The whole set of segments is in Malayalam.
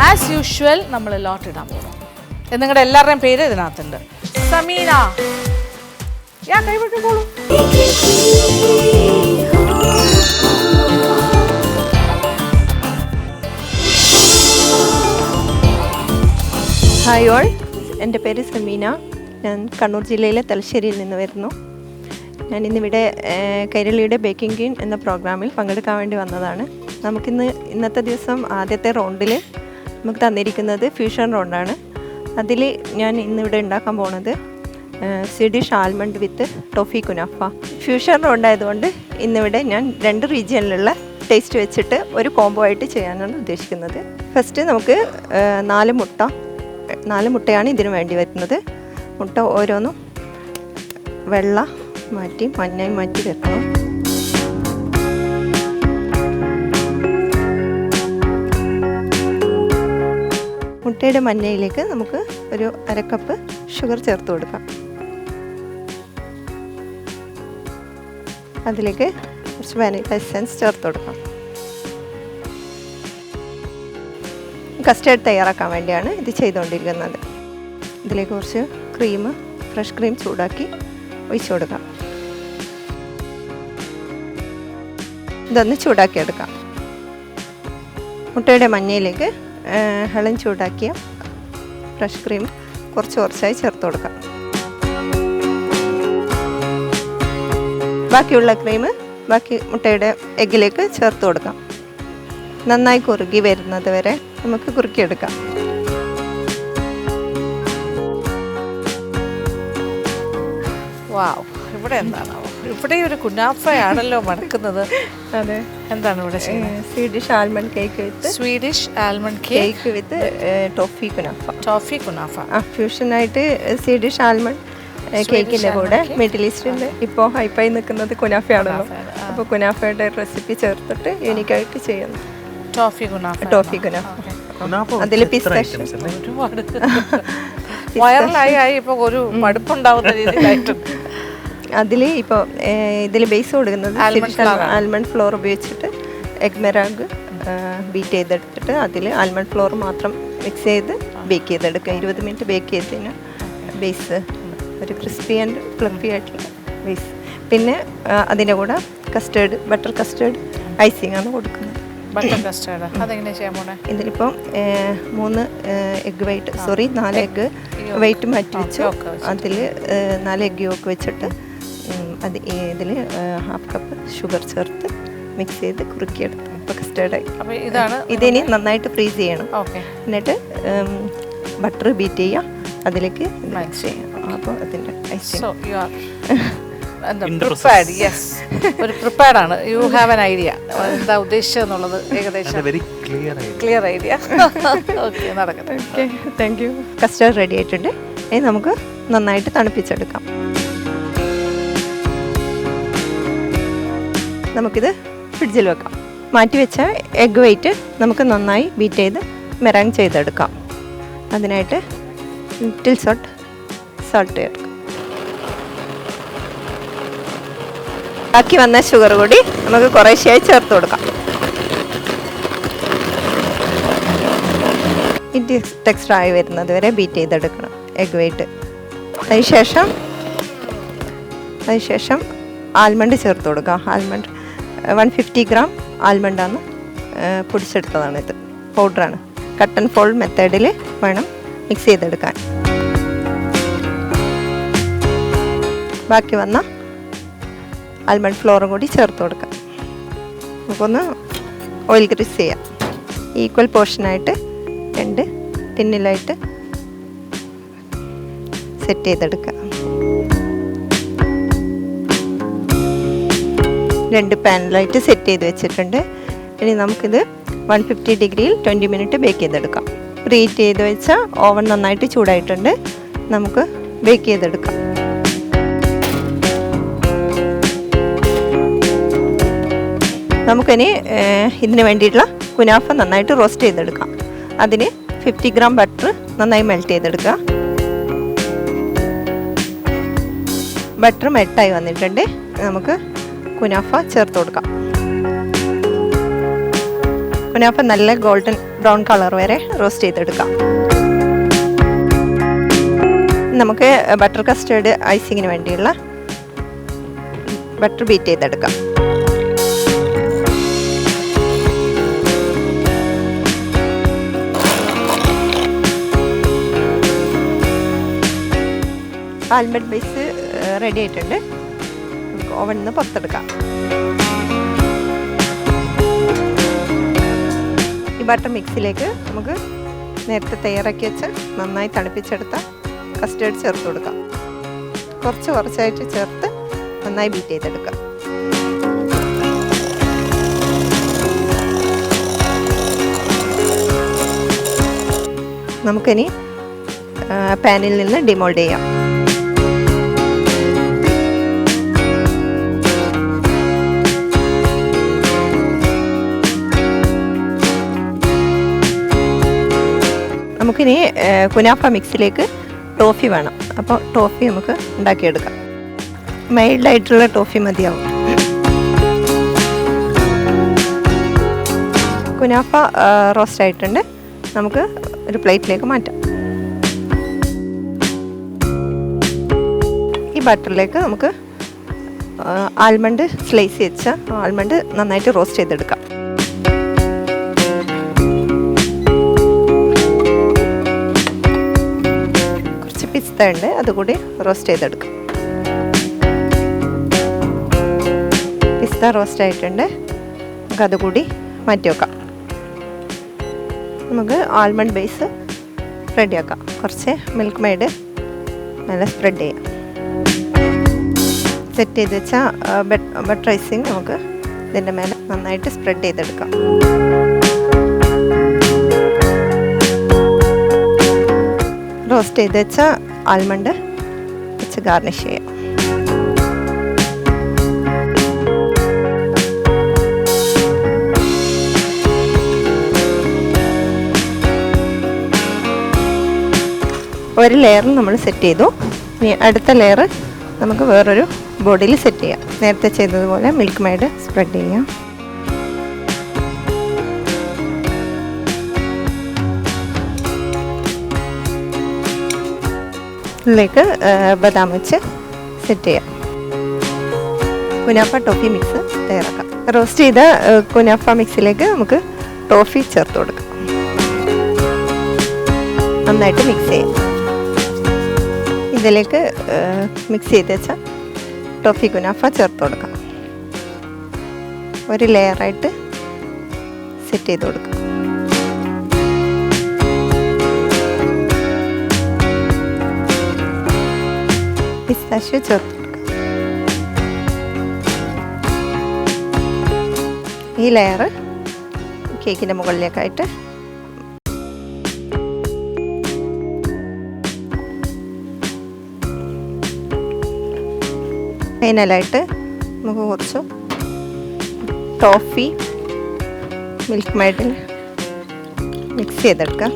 ആസ് യൂഷ്വൽ നമ്മൾ ലോട്ട് ഇടാൻ പോകും. നിങ്ങളുടെ എല്ലാവരുടെയും പേര് ഇതിനകത്തുണ്ട്. സമീന, ഞാൻ കൈവിട്ടിക്കോളൂ. ഹായ് ഓൾ, എൻ്റെ പേര് സമീന. ഞാൻ കണ്ണൂർ ജില്ലയിലെ തലശ്ശേരിയിൽ നിന്ന് വരുന്നു. ഞാൻ ഇന്നിവിടെ കൈരളിയുടെ ബേക്കിംഗ് ക്വീൻ എന്ന പ്രോഗ്രാമിൽ പങ്കെടുക്കാൻ വേണ്ടി വന്നതാണ്. ഇന്നത്തെ ദിവസം ആദ്യത്തെ റൗണ്ടിൽ നമുക്ക് തന്നിരിക്കുന്നത് ഫ്യൂഷൻ റൗണ്ടാണ്. അതിൽ ഞാൻ ഇന്നിവിടെ ഉണ്ടാക്കാൻ പോകുന്നത് Swedish almond with toffee kunafa. Fusion round ആയതുകൊണ്ട് ഇന്നിവിടെ ഞാൻ 2 റീജിയനിലുള്ള ടേസ്റ്റ് വെച്ചിട്ട് ഒരു കോംബോ ആയിട്ട് ചെയ്യാനാണ് ഉദ്ദേശിക്കുന്നത്. ഫസ്റ്റ് നമുക്ക് 4 മുട്ടയാണ് ഇതിന് വേണ്ടി വരുന്നത്. മുട്ട ഓരോന്നും വെള്ള മാറ്റി മഞ്ഞായി മാറ്റി വെക്കണം. മുട്ടയുടെ മഞ്ഞയിലേക്ക് നമുക്ക് ഒരു 1/2 കപ്പ് ഷുഗർ ചേർത്ത് കൊടുക്കാം. അതിലേക്ക് കുറച്ച് വാനില എസൻസ് ചേർത്ത് കൊടുക്കാം. കസ്റ്റേർഡ് തയ്യാറാക്കാൻ വേണ്ടിയാണ് ഇത് ചെയ്തുകൊണ്ടിരിക്കുന്നത്. ഇതിലേക്ക് കുറച്ച് ഫ്രഷ് ക്രീം ചൂടാക്കി ഒഴിച്ചു കൊടുക്കാം. ഇതൊന്ന് ചൂടാക്കിയെടുക്കാം. മുട്ടയുടെ മഞ്ഞയിലേക്ക് ഇളം ചൂടാക്കിയ ഫ്രഷ് ക്രീം കുറച്ചായി ചേർത്ത് കൊടുക്കാം. ബാക്കിയുള്ള ക്രീം ബാക്കി മുട്ടയുടെ എഗ്ഗിലേക്ക് ചേർത്ത് കൊടുക്കാം. നന്നായി കുറുകി വരുന്നത് വരെ നമുക്ക് കുറുക്കിയെടുക്കാം. വാവ്, ഇവിടെ എന്താണ്? ഇവിടെ ഒരു കുനാഫയാണല്ലോ മണക്കുന്നത്. അതെ, എന്താണ് ഇവിടെ? Swedish almond cake with toffee kunafa. ഫ്യൂഷനായിട്ട് സ്വീഡിഷ് ആൽമണ്ട് കേക്കിൻ്റെ കൂടെ മിഡിൽ ഈസ്റ്റിൻ്റെ ഇപ്പോൾ ഹൈപ്പായി നിൽക്കുന്നത് കുനാഫയാണല്ലോ. അപ്പോൾ കുനാഫയുടെ റെസിപ്പി ചേർത്തിട്ട് യൂണിക്കായിട്ട് ചെയ്യുന്നു. ടോഫി കുനാഫ. അതിൽ പിസ്താഷ്യോ ഒരുപാട് വൈറലായി ഇപ്പോൾ ഒരു മടുപ്പുണ്ടാവുന്ന രീതിയിലായിട്ടുണ്ട്. അതിൽ ഇപ്പോൾ ഇതിൽ ബേസ് കൊടുക്കുന്നത് ആൽമണ്ട് ഫ്ലോർ ഉപയോഗിച്ചിട്ട് എഗ് മെറാഗ് ബീറ്റ് ചെയ്തെടുത്തിട്ട് അതിൽ ആൽമണ്ട് ഫ്ലോർ മാത്രം മിക്സ് ചെയ്ത് ബേക്ക് ചെയ്തെടുക്കുക. 20 മിനിറ്റ് ബേക്ക് ചെയ്തതിന് ബേസ് ഒരു ക്രിസ്പി ആൻഡ് ഫ്ലഫി ആയിട്ടുള്ള ബേസ്. പിന്നെ അതിൻ്റെ കൂടെ ബട്ടർ കസ്റ്റേർഡ് ഐസിങ് ആണ് കൊടുക്കുന്നത്. ബട്ടർ കസ്റ്റേർഡ് അതെങ്ങനെ ചെയ്യാൻ പോണേ? ഇതിലിപ്പോൾ 4 എഗ്ഗ് വെയിറ്റ് മാറ്റി വെച്ചു. അതിൽ 4 എഗ്ഗ് യോക്ക് വെച്ചിട്ട് ഇതിൽ 1/2 കപ്പ് ഷുഗർ ചേർത്ത് മിക്സ് ചെയ്ത് കുറുക്കിയെടുത്തു. ഇപ്പോൾ കസ്റ്റേർഡായി. ഇതിനി നന്നായിട്ട് ഫ്രീസ് ചെയ്യണം. എന്നിട്ട് ബട്ടർ ബീറ്റ് ചെയ്യാം, അതിലേക്ക് മിക്സ് ചെയ്യാം. അപ്പോൾ അതിൻ്റെ പ്രിപ്പയർഡ് ആണ്. യു ഹാവ് എൻ ഐഡിയ എന്താ ഉദ്ദേശിച്ചെന്നുള്ളത് ഏകദേശം ക്ലിയർ ഐഡിയ. ഓക്കെ, നടക്കട്ടെ. Okay, thank U. Custard ready ആയിട്ടുണ്ട്. ഇനി നമുക്ക് നന്നായിട്ട് തണുപ്പിച്ചെടുക്കാം. നമുക്കിത് ഫ്രിഡ്ജിൽ വെക്കാം. മാറ്റി വെച്ച എഗ് വെയിറ്റ് നമുക്ക് നന്നായി ബീറ്റ് ചെയ്ത് മെറാങ് ചെയ്തെടുക്കാം. അതിനായിട്ട് ലിറ്റിൽ സോൾട്ട് ചേർക്കാം. ബാക്കി വന്ന ഷുഗർ കൂടി നമുക്ക് കുറേശ്ശെയായി ചേർത്ത് കൊടുക്കാം. ഇത് ടെക്സ്ചർ ആയി വരുന്നത് വരെ ബീറ്റ് ചെയ്തെടുക്കണം എഗ് വെയിറ്റ്. അതിനുശേഷം ആൽമണ്ട് ചേർത്ത് കൊടുക്കാം. ആൽമണ്ട് 150 ഗ്രാം ആൽമണ്ടാണ് പൊടിച്ചെടുത്തതാണിത്. പൗഡറാണ്. കട്ട് ആൻഡ് ഫോൾഡ് മെത്തേഡിൽ വേണം മിക്സ് ചെയ്തെടുക്കാൻ. ബാക്കി വന്ന ആൽമണ്ട് ഫ്ലോറും കൂടി ചേർത്ത് കൊടുക്കാം. നമുക്കൊന്ന് ഓയിൽ ഗ്രീസ് ചെയ്യാം. ഈക്വൽ പോർഷനായിട്ട് 2 ടിന്നിലായിട്ട് സെറ്റ് ചെയ്തെടുക്കുക. 2 പാനിലായിട്ട് സെറ്റ് ചെയ്ത് വെച്ചിട്ടുണ്ട്. ഇനി നമുക്കിത് 150 ഡിഗ്രിയിൽ 20 മിനിറ്റ് ബേക്ക് ചെയ്തെടുക്കാം. പ്രീഹീറ്റ് ചെയ്ത് വെച്ച ഓവൻ നന്നായിട്ട് ചൂടായിട്ടുണ്ട്. നമുക്ക് ബേക്ക് ചെയ്തെടുക്കാം. നമുക്കിനി ഇതിന് വേണ്ടിയിട്ടുള്ള കുനാഫ നന്നായിട്ട് റോസ്റ്റ് ചെയ്തെടുക്കാം. അതിന് 50 ഗ്രാം ബട്ടർ നന്നായി മെൽറ്റ് ചെയ്തെടുക്കുക. ബട്ടർ മെൽട്ടായി വന്നിട്ടുണ്ട്. നമുക്ക് കുനാഫ ചേർത്ത് കൊടുക്കാം. കുനാഫ നല്ല ഗോൾഡൻ ബ്രൗൺ കളർ വരെ റോസ്റ്റ് ചെയ്തെടുക്കാം. നമുക്ക് ബട്ടർ കസ്റ്റേർഡ് ഐസിങ്ങിന് വേണ്ടിയുള്ള ബട്ടർ ബീറ്റ് ചെയ്തെടുക്കാം. ആൽമണ്ട് ബേസ് റെഡി ആയിട്ടുണ്ട്. നമുക്ക് ഓവനിൽ നിന്ന് പുറത്തെടുക്കാം. ഈ ബട്ടർ മിക്സിലേക്ക് നമുക്ക് നേരത്തെ തയ്യാറാക്കി വെച്ച് നന്നായി തണുപ്പിച്ചെടുത്ത കസ്റ്റേർഡ് ചേർത്ത് കൊടുക്കാം. കുറച്ചായിട്ട് ചേർത്ത് നന്നായി ബീറ്റ് ചെയ്തെടുക്കാം. നമുക്കിനി പാനിൽ നിന്ന് ഡിമോൾഡ് ചെയ്യാം. നമുക്കിനി കുനാഫ മിക്സിലേക്ക് ടോഫി വേണം. അപ്പോൾ ടോഫി നമുക്ക് ഉണ്ടാക്കിയെടുക്കാം. മൈൽഡായിട്ടുള്ള ടോഫി മതിയാവും. കുനാഫ റോസ്റ്റ് ആയിട്ടുണ്ട്. നമുക്ക് ഒരു പ്ലേറ്റിലേക്ക് മാറ്റാം. ഈ ബട്ടറിലേക്ക് നമുക്ക് ആൽമണ്ട് സ്ലൈസ് വെച്ച ആൽമണ്ട് നന്നായിട്ട് റോസ്റ്റ് ചെയ്തെടുക്കാം. പിസ്ത ഉണ്ട്, അതുകൂടി റോസ്റ്റ് ചെയ്തെടുക്കാം. പിസ്ത റോസ്റ്റ് ആയിട്ടുണ്ട്. നമുക്ക് അതുകൂടി മാറ്റി വെക്കാം. നമുക്ക് ആൽമണ്ട് ബേസ് റെഡിയാക്കാം. കുറച്ച് മിൽക്ക് മെയ്ഡ് നല്ല സ്പ്രെഡ് ചെയ്യാം. സെറ്റ് ചെയ്ത് വെച്ചാൽ ബട്ടർ ഐസിങ് നമുക്ക് ഇതിൻ്റെ മേലെ നന്നായിട്ട് സ്പ്രെഡ് ചെയ്തെടുക്കാം. റോസ്റ്റ് ചെയ്ത് വെച്ച ആൽമണ്ട് വെച്ച് ഗാർണിഷ് ചെയ്യാം. ഒരു ലെയർ നമ്മൾ സെറ്റ് ചെയ്തു. ഇനി അടുത്ത ലെയർ നമുക്ക് വേറൊരു ബോഡിയിൽ സെറ്റ് ചെയ്യാം. നേരത്തെ ചെയ്തതുപോലെ മിൽക്ക് മെയ്ഡ് സ്പ്രെഡ് ചെയ്യാം. ഇതിലേക്ക് ബദാം വെച്ച് സെറ്റ് ചെയ്യാം. കുനാഫ ടോഫി മിക്സ് തയ്യാറാക്കാം. റോസ്റ്റ് ചെയ്ത കുനാഫ മിക്സിലേക്ക് നമുക്ക് ടോഫി ചേർത്ത് കൊടുക്കാം. നന്നായിട്ട് മിക്സ് ചെയ്യാം. ഇതിലേക്ക് മിക്സ് ചെയ്ത് വെച്ചാൽ ടോഫി കുനാഫ ചേർത്ത് കൊടുക്കാം. ഒരു ലെയറായിട്ട് സെറ്റ് ചെയ്ത് കൊടുക്കാം. പിസ്താഷ്യോ ചേർത്ത് കൊടുക്കാം. ഈ ലെയർ കേക്കിൻ്റെ മുകളിലേക്കായിട്ട് ഫൈനലായിട്ട് നമുക്ക് കുറച്ച് ടോഫി മിൽക്ക് മെയ്ഡിൽ മിക്സ് ചെയ്തെടുക്കാം.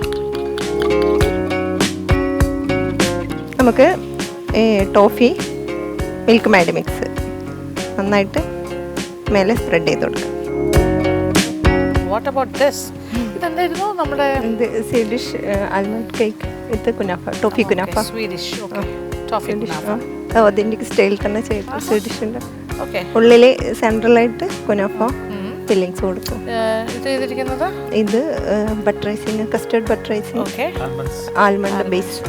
നമുക്ക് ടോഫി മിൽക്ക് മെയ്ഡ് മിക്സ് നന്നായിട്ട് മേലെ സ്പ്രെഡ് ചെയ്ത് കൊടുക്കാം. What about this? ഇതെന്തായിരുന്നു നമ്മുടെ Swedish almond cake with kunafa, toffee kunafa. Swedish toffee kunafa authentic style തന്നെ ചെയ്തു. സ്വീഡിഷിൻ്റെ ഓക്കെ. ഉള്ളിൽ സെൻട്രലായിട്ട് കുനാഫ ഫില്ലിങ്സ് കൊടുക്കും. ഇത് butter icing, custard butter icing, almond base,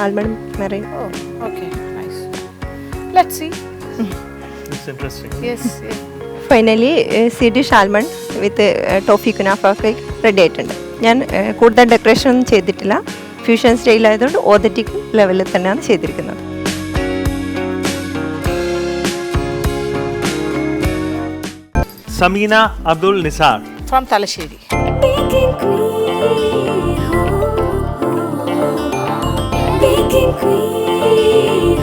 almond meringue. Okay, nice. Let's see. It's interesting. Yes, yes. Finally Swedish almond with toffee kunafa cake ready ആയിട്ടുണ്ട്. ഞാൻ കൂടുതൽ ഡെക്കറേഷൻ ഒന്നും ചെയ്തിട്ടില്ല. ഫ്യൂഷൻ സ്റ്റൈലായതുകൊണ്ട് ഓതന്റിക് ലെവലിൽ തന്നെയാണ് ചെയ്തിരിക്കുന്നത്. Samina Abdul Nisar From Talasheri. Baking queen, baking queen,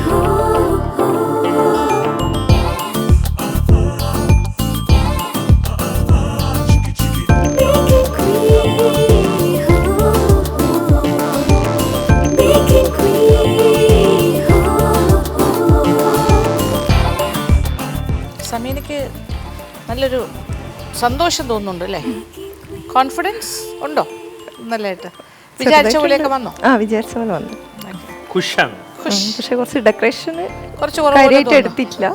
നല്ലൊരു സന്തോഷം തോന്നുന്നുണ്ട് അല്ലേ? കോൺഫിഡൻസ് ഉണ്ടോ? നല്ലതായിട്ട് വിചാരിച്ച പോലെയൊക്കെ വന്നോ? വിചാരിച്ച പോലെ വന്നു. ഖുഷാണ്. പക്ഷെ കുറച്ച് ഡെക്കറേഷന് കുറച്ച് കാര്യമായിട്ട് എടുത്തിട്ടില്ല.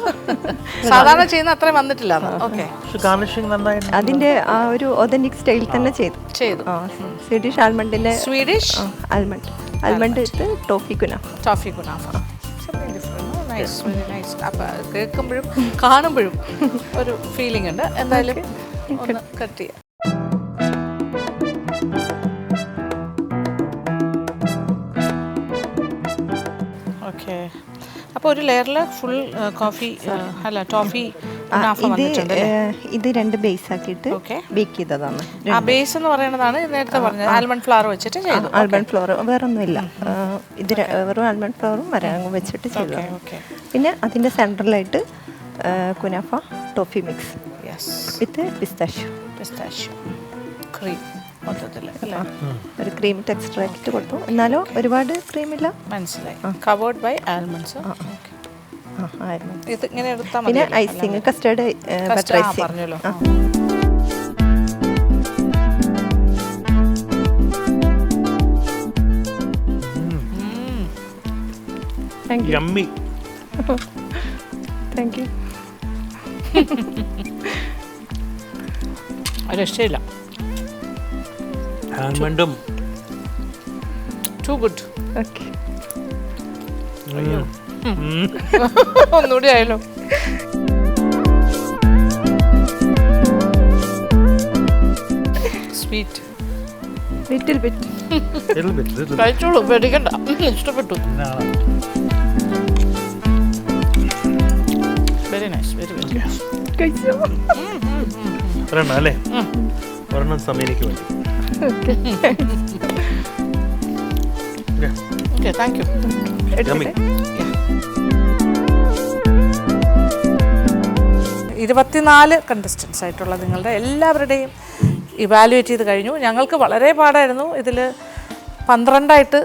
സാധാരണ ചെയ്യുന്ന അത്രയും വന്നിട്ടില്ല. ഓക്കെ, ഗാർണിഷിംഗ് നന്നായിട്ട് അതിന്റെ ആ ഒരു ഒതന്റിക് സ്റ്റൈൽ തന്നെ ചെയ്തു. സ്വീഡിഷ് ആൽമണ്ടിന്റെ സ്വീഡിഷ് ആൽമണ്ട് ഇട്ട് toffee kunafa. Toffee kunafa nice, very nice. അപ്പം കേൾക്കുമ്പോഴും കാണുമ്പോഴും ഒരു ഫീലിംഗ് ഉണ്ട്. എന്തായാലും ഒന്ന് കട്ട് ചെയ്യാം. ഓക്കെ, അപ്പോൾ ഒരു ലെയറിൽ ഫുൾ കോഫി അല്ല ടോഫി കുനാഫ വന്നിട്ടുണ്ട്. ഇത് 2 ബേസ് ആക്കിയിട്ട് ബേക്ക് ചെയ്തതാണ്. ആ ബേസ് എന്ന് പറയുന്നതാണ് നേരത്തെ പറഞ്ഞത് ആൽമണ്ട് ഫ്ലവർ വെച്ചിട്ട് ചെയ്തു. ആൽമണ്ട് ഫ്ലവർ വേറെ ഒന്നുമില്ല. ഇത് വെറും ആൽമണ്ട് ഫ്ലവറും മരങ്ങും വെച്ചിട്ട് ചെയ്തു. പിന്നെ അതിന്റെ സെൻട്രലായിട്ട് kunafa toffee mix with pistachio cream ഒരു ക്രീം ടെക്സ്ചർ ആക്കിയിട്ട് കൊടുത്തു. എന്നാലും ഒരുപാട് ക്രീമില്ല. മനസ്സിലായി. Covered by almonds. ഇത് ഇങ്ങനെ എടുത്താൽ പിന്നെ ഐസിങ് കസ്റ്റേർഡ് ബട്ടർ ഐസിങ് പറഞ്ഞല്ലോ. യമ്മി. Thank you. ഒരു രക്ഷയില്ല. ആൽമണ്ടും ടു ഗുഡ്. ഓക്കെ, ഒന്നുകൂടി ആയല്ലോ. Sweet little bit. കഴിച്ചോളൂ, പേടിക്കണ്ട. ഇഷ്ടപ്പെട്ടു. Very nice, very very nice. കഴിച്ചോ? ഒരെണ്ണം അല്ലേ? ഒരെണ്ണം സമയനിക്ക് വേണ്ടി. Okay, thank U. 24 കണ്ടസ്റ്റൻസ് ആയിട്ടുള്ള നിങ്ങളുടെ എല്ലാവരുടെയും ഇവാലുവേറ്റ് ചെയ്ത് കഴിഞ്ഞു. ഞങ്ങൾക്ക് വളരെ പാടായിരുന്നു. ഇതിൽ 12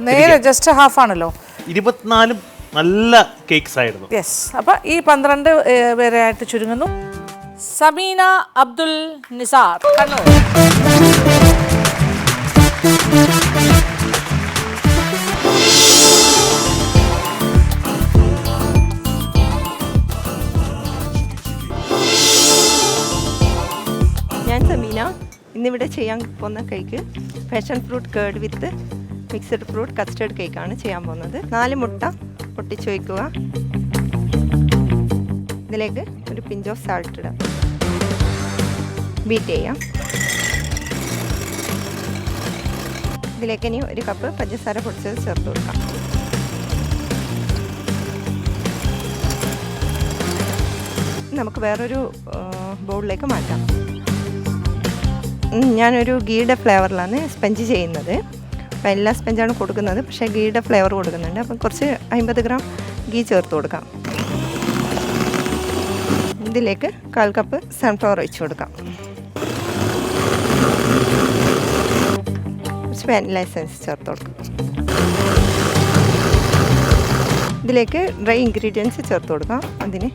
നേരെ ജസ്റ്റ് ഹാഫ് ആണല്ലോ. 24 നല്ല കേക്ക്സ് ആയിരുന്നു. യെസ്, അപ്പം ഈ 12 പേരായിട്ട് ചുരുങ്ങുന്നു. സമീന അബ്ദുൽ നിസാർ, കണ്ണൂർ. ഞാൻ സമീന. ഇന്നിവിടെ ചെയ്യാൻ പോകുന്ന കേക്ക് പാഷൻ ഫ്രൂട്ട് കേർഡ് വിത്ത് മിക്സഡ് ഫ്രൂട്ട് കസ്റ്റേർഡ് കേക്കാണ് ചെയ്യാൻ പോകുന്നത്. 4 മുട്ട പൊട്ടിച്ച് വയ്ക്കുക. ഇതിലേക്ക് ഒരു പിഞ്ച് ഓഫ് സാൾട്ട് ഇടാം. ബീറ്റ് ചെയ്യാം. ഇതിലേക്ക് ഇനി 1 കപ്പ് പഞ്ചസാര പൊടിച്ചത് ചേർത്ത് കൊടുക്കാം. നമുക്ക് വേറൊരു ബൗളിലേക്ക് മാറ്റാം. ഞാനൊരു ഗീയുടെ ഫ്ലേവറിലാണ് സ്പഞ്ച് ചെയ്യുന്നത്. വനില സ്പഞ്ചാണ് കൊടുക്കുന്നത്, പക്ഷേ ഗീയുടെ ഫ്ലേവർ കൊടുക്കുന്നുണ്ട്. അപ്പം കുറച്ച് 50 ഗ്രാം ഗീ ചേർത്ത് കൊടുക്കാം. ഇതിലേക്ക് 1/4 കപ്പ് സൺഫ്ലവർ ഒഴിച്ച് കൊടുക്കാം. കുറച്ച് വാനില എസൻസ് ചേർത്ത് കൊടുക്കാം. ഇതിലേക്ക് ഡ്രൈ ഇൻഗ്രീഡിയൻസ് ചേർത്ത് കൊടുക്കാം. അതിന്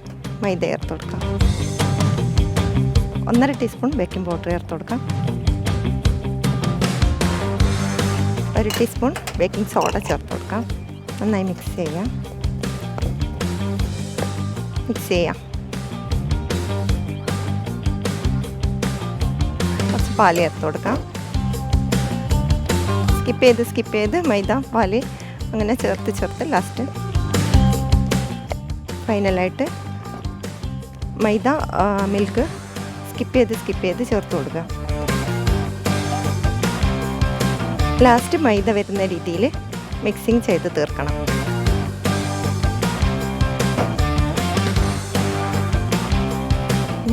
മൈദ ചേർത്ത് കൊടുക്കാം. 1/2 ടീസ്പൂൺ ബേക്കിംഗ് പൗഡർ ചേർത്ത് കൊടുക്കാം. 1 ടീസ്പൂൺ ബേക്കിംഗ് സോഡ ചേർത്ത് കൊടുക്കാം. നന്നായി മിക്സ് ചെയ്യാം. കുറച്ച് പാല് ചേർത്ത് കൊടുക്കാം. സ്കിപ്പ് ചെയ്ത് മൈദ പാല് അങ്ങനെ ചേർത്ത് ലാസ്റ്റ് ഫൈനലായിട്ട് മൈദ മിൽക്ക് സ്കിപ്പ് ചെയ്ത് ചേർത്ത് കൊടുക്കുക. ലാസ്റ്റ് മൈദ വരുന്ന രീതിയിൽ മിക്സിങ് ചെയ്ത് തീർക്കണം.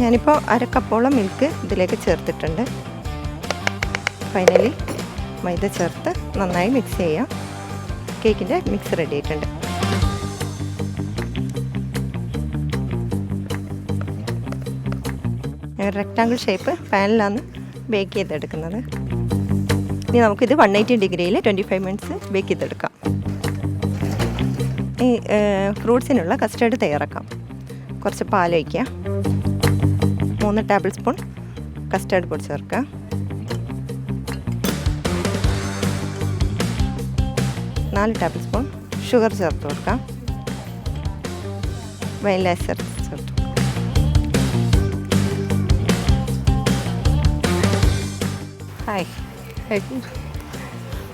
ഞാനിപ്പോൾ 1/2 കപ്പോളം മിൽക്ക് ഇതിലേക്ക് ചേർത്തിട്ടുണ്ട്. ഫൈനലി മൈദ ചേർത്ത് നന്നായി മിക്സ് ചെയ്യാം. കേക്കിൻ്റെ മിക്സ് റെഡി ആയിട്ടുണ്ട്. റെക്റ്റാങ്കിൾ ഷേപ്പ് പാനിലാണ് ബേക്ക് ചെയ്തെടുക്കുന്നത്. ഇനി നമുക്കിത് 180 ഡിഗ്രിയിൽ 25 മിനിറ്റ്സ് ബേക്ക് ചെയ്തെടുക്കാം. ഈ ഫ്രൂട്ട്സിനുള്ള കസ്റ്റേർഡ് തയ്യാറാക്കാം. കുറച്ച് പാലൊഴിക്കുക. 3 ടേബിൾ സ്പൂൺ കസ്റ്റേർഡ് പൊടി ചേർക്കുക. നാല് ടേബിൾ സ്പൂൺ ഷുഗർ ചേർത്ത് കൊടുക്കാം. വനില എസൻസ് ചേർത്ത് hi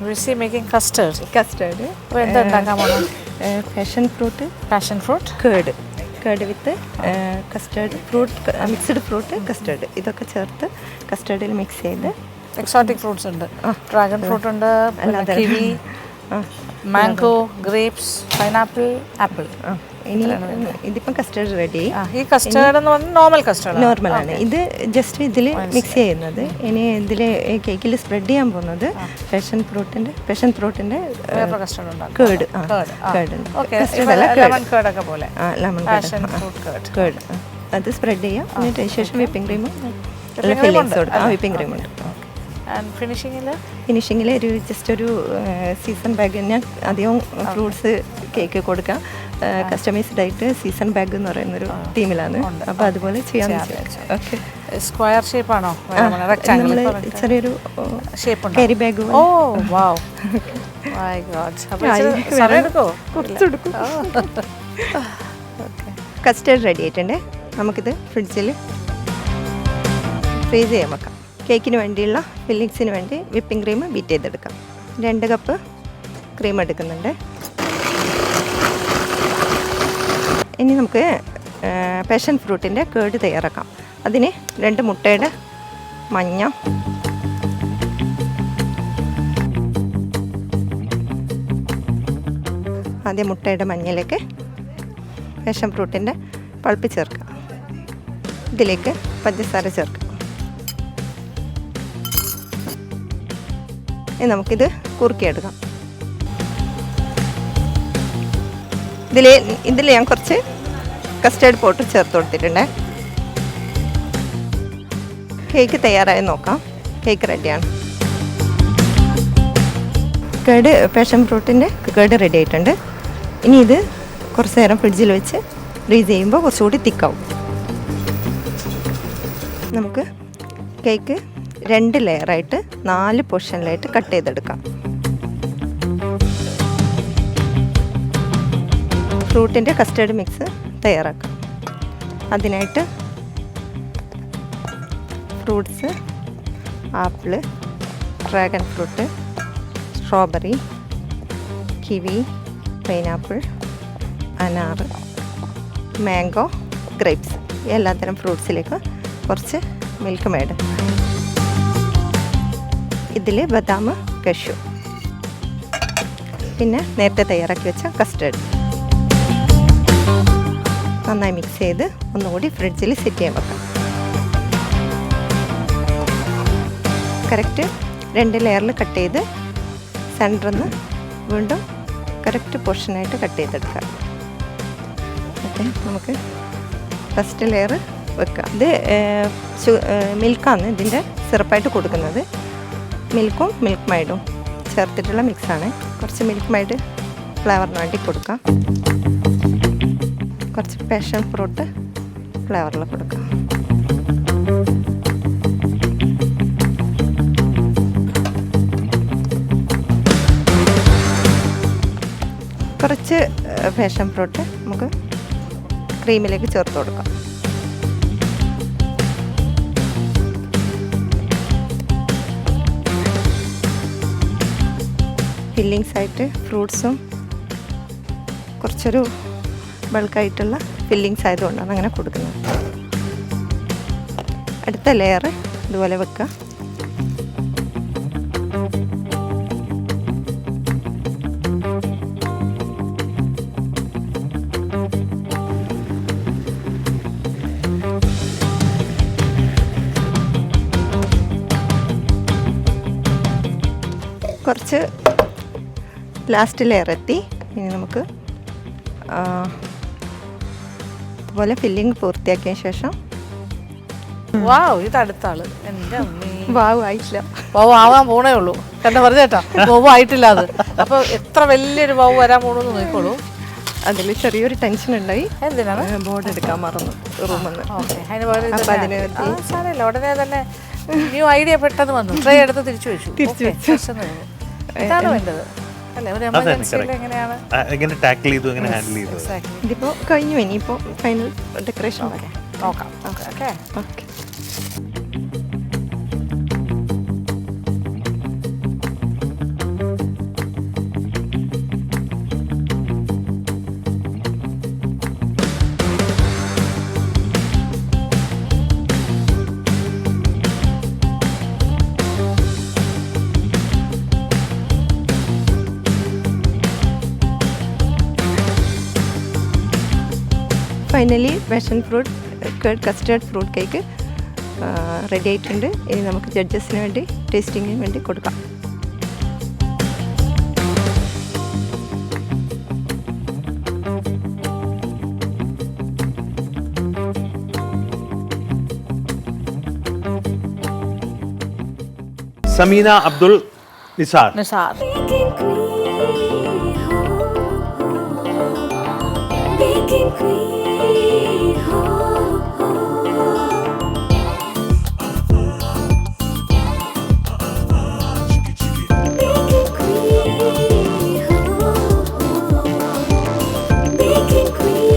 Rizi making custard. Custard അപ്പോൾ എന്താ ഉണ്ടാക്കാൻ പോകണം? Passion fruit, passion fruit, curd with custard fruit, mixed fruit, custard ഇതൊക്കെ ചേർത്ത് കസ്റ്റേർഡിൽ മിക്സ് ചെയ്ത്. എക്സോട്ടിക് ഫ്രൂട്ട്സ് ഉണ്ട്, ഡ്രാഗൺ ഫ്രൂട്ട് ഉണ്ട്, kiwi, mango, grapes, pineapple, apple. ഇനി ഇതിപ്പം കസ്റ്റേർഡ് റെഡി. ഈ കസ്റ്റേർഡ് എന്ന് പറഞ്ഞാൽ നോർമൽ കസ്റ്റേർഡ് നോർമലാണ്. ഇത് ജസ്റ്റ് ഇതിൽ മിക്സ് ചെയ്യുന്നത്. ഇനി ഇതിൽ കേക്കിൽ സ്പ്രെഡ് ചെയ്യാൻ പോകുന്നത് പാഷൻ ഫ്രൂട്ടിൻ്റെ കസ്റ്റേർഡ് ഉണ്ടാകും. കേർഡ് ലെമൺ കേർഡൊക്കെ പോലെ. ലെമൺ പാഷൻ ഫ്രൂട്ട് കേർഡ് അത് സ്പ്രെഡ് ചെയ്യാം. എന്നിട്ട് ശേഷം വിപ്പിംഗ് ക്രീമും ഫില്ലിങ്സ് കൊടുക്കാം. വിപ്പിംഗ് ക്രീം ഉണ്ട്. ആൻഡ് ഫിനിഷിങ്ങിൽ ഒരു സീസൺ ബാഗ്. ഞാൻ അധികം ഫ്രൂട്ട്സ് കേക്ക് കൊടുക്കാം. കസ്റ്റമൈസ്ഡ് ആയിട്ട് സീസൺ ബാഗ് എന്ന് പറയുന്നൊരു ടീമിലാണ്. അപ്പോൾ അതുപോലെ ചെയ്യാൻ ഓക്കെ. സ്ക്വയർ ഷേപ്പാണോ? നമ്മൾ ചെറിയൊരു shape carry bag. Oh wow, my god. കുറച്ചെടുക്കും. കസ്റ്റേർഡ് റെഡി ആയിട്ടുണ്ട്. നമുക്കിത് ഫ്രിഡ്ജിൽ ഫ്രീസ് ചെയ്യാൻ വെക്കാം. കേക്കിന് വേണ്ടിയുള്ള ഫില്ലിങ്സിന് വേണ്ടി വിപ്പിംഗ് ക്രീം ബീറ്റ് ചെയ്തെടുക്കാം. 2 കപ്പ് ക്രീം എടുക്കുന്നുണ്ട്. ഇനി നമുക്ക് പാഷൻ ഫ്രൂട്ടിൻ്റെ കേർഡ് തയ്യാറാക്കാം. അതിന് 2 മുട്ടയുടെ മഞ്ഞ, ആദ്യം മുട്ടയുടെ മഞ്ഞയിലേക്ക് പാഷൻ ഫ്രൂട്ടിൻ്റെ പൾപ്പ് ചേർക്കുക. ഇതിലേക്ക് പഞ്ചസാര ചേർക്കുക. ഇനി നമുക്കിത് കുറുക്കിയെടുക്കാം. ഇതിൽ ഞാൻ കുറച്ച് കസ്റ്റേർഡ് പൗഡർ ചേർത്ത് കൊടുത്തിട്ടുണ്ട്. കേക്ക് തയ്യാറായി നോക്കാം. കേക്ക് റെഡിയാണ്. പാഷൻ ഫ്രൂട്ടിൻ്റെ കേർഡ് റെഡി ആയിട്ടുണ്ട്. ഇനി ഇത് കുറച്ച് നേരം ഫ്രിഡ്ജിൽ വെച്ച് ഫ്രീസ് ചെയ്യുമ്പോൾ കുറച്ചുകൂടി തിക്കാവും. നമുക്ക് കേക്ക് 2 ലെയറായിട്ട് 4 പോർഷനിലായിട്ട് കട്ട് ചെയ്തെടുക്കാം. ഫ്രൂട്ടിൻ്റെ കസ്റ്റേർഡ് മിക്സ് തയ്യാറാക്കാം. അതിനായിട്ട് fruits, apple, dragon fruit, strawberry, kiwi, pineapple, അനാറ്, മാംഗോ, ഗ്രേപ്സ് എല്ലാത്തരം ഫ്രൂട്ട്സിലേക്ക് കുറച്ച് മിൽക്ക് മേഡ്. ഇതിൽ ബദാം, കഷ്യൂ, പിന്നെ നേരത്തെ തയ്യാറാക്കി വെച്ച കസ്റ്റേർഡ് നന്നായി മിക്സ് ചെയ്ത് ഒന്നുകൂടി ഫ്രിഡ്ജിൽ സെറ്റ് ചെയ്യാൻ വെക്കാം. കറക്റ്റ് 2 ലെയറിൽ കട്ട് ചെയ്ത് സെൻറ്ററിൽ നിന്ന് വീണ്ടും കറക്റ്റ് പോർഷനായിട്ട് കട്ട് ചെയ്തെടുക്കാം. ഓക്കെ, നമുക്ക് ഫസ്റ്റ് ലെയർ വെക്കാം. ഇത് മിൽക്കാണ് ഇതിൻ്റെ സിറപ്പായിട്ട് കൊടുക്കുന്നത്. മിൽക്കും മിൽക്ക് മൈഡും ചേർത്തിട്ടുള്ള മിക്സാണ്. കുറച്ച് മിൽക്ക് മൈഡ് ഫ്ലേവറിന് വേണ്ടി കൊടുക്കാം. കുറച്ച് പാഷൻ ഫ്രൂട്ട് ഫ്ലേവറിൽ കൊടുക്കാം. കുറച്ച് പാഷൻ ഫ്രൂട്ട് നമുക്ക് ക്രീമിലേക്ക് ചേർത്ത് കൊടുക്കാം. ഫില്ലിങ്സ് ആയിട്ട് ഫ്രൂട്ട്സും കുറച്ചൊരു ബൾക്കായിട്ടുള്ള ഫില്ലിങ്സ് ആയതുകൊണ്ടാണ് അങ്ങനെ കൊടുക്കുന്നത്. അടുത്ത ലെയർ ഇതുപോലെ വെക്കുക. കുറച്ച് ലാസ്റ്റ് ലെയർ എത്തി. ഇനി നമുക്ക് അതുപോലെ ഫില്ലിങ് പൂർത്തിയാക്കിയ ശേഷം വാവ്, ഇത് അടുത്ത ആള്. എൻ്റെ അമ്മേ, വാവ് ആയിട്ടില്ല. വവ് ആവാൻ പോണേ ഉള്ളൂ. കണ്ട വെറുതെ കേട്ടോ, വവ് ആയിട്ടില്ല അത്. അപ്പോൾ എത്ര വലിയൊരു വവ് വരാൻ പോണെന്ന് നോക്കോളൂ. അതിൽ ചെറിയൊരു ടെൻഷൻ ഉണ്ടായി. എന്തിനാണ്? ബോർഡ് എടുക്കാൻ മറന്നു റൂമിൽ നിന്ന്. ഓക്കെ, അതിന് പകരം അപ്പം അതിന് സാരമില്ല, ഉടനെ തന്നെ ന്യൂ ഐഡിയ പെട്ടെന്ന് വന്നു, ട്രേ എടുത്ത് തിരിച്ചു വെച്ചു. ഇതാണ് വേണ്ടത് അല്ലേ ഒരു എമർജൻസിയിൽ? എങ്ങനെയാണ് എങ്ങനെ ടാക്കിൾ ചെയ്തു, എങ്ങനെ ഹാൻഡിൽ ചെയ്തു? ഇതിപ്പോൾ കഴിഞ്ഞു. ഇനിയിപ്പോൾ ഫൈനൽ ഡെക്കറേഷൻ നോക്കാം. Okay okay. Finally passion fruit custard fruit cake ready ആയിട്ടുണ്ട്. ഇനി നമുക്ക് ജഡ്ജസിന് വേണ്ടി ടേസ്റ്റിങ്ങിന് വേണ്ടി കൊടുക്കാം. Sameena Abdul Nisar. Nisar. Baking queen, oh, baking queen, baking queen,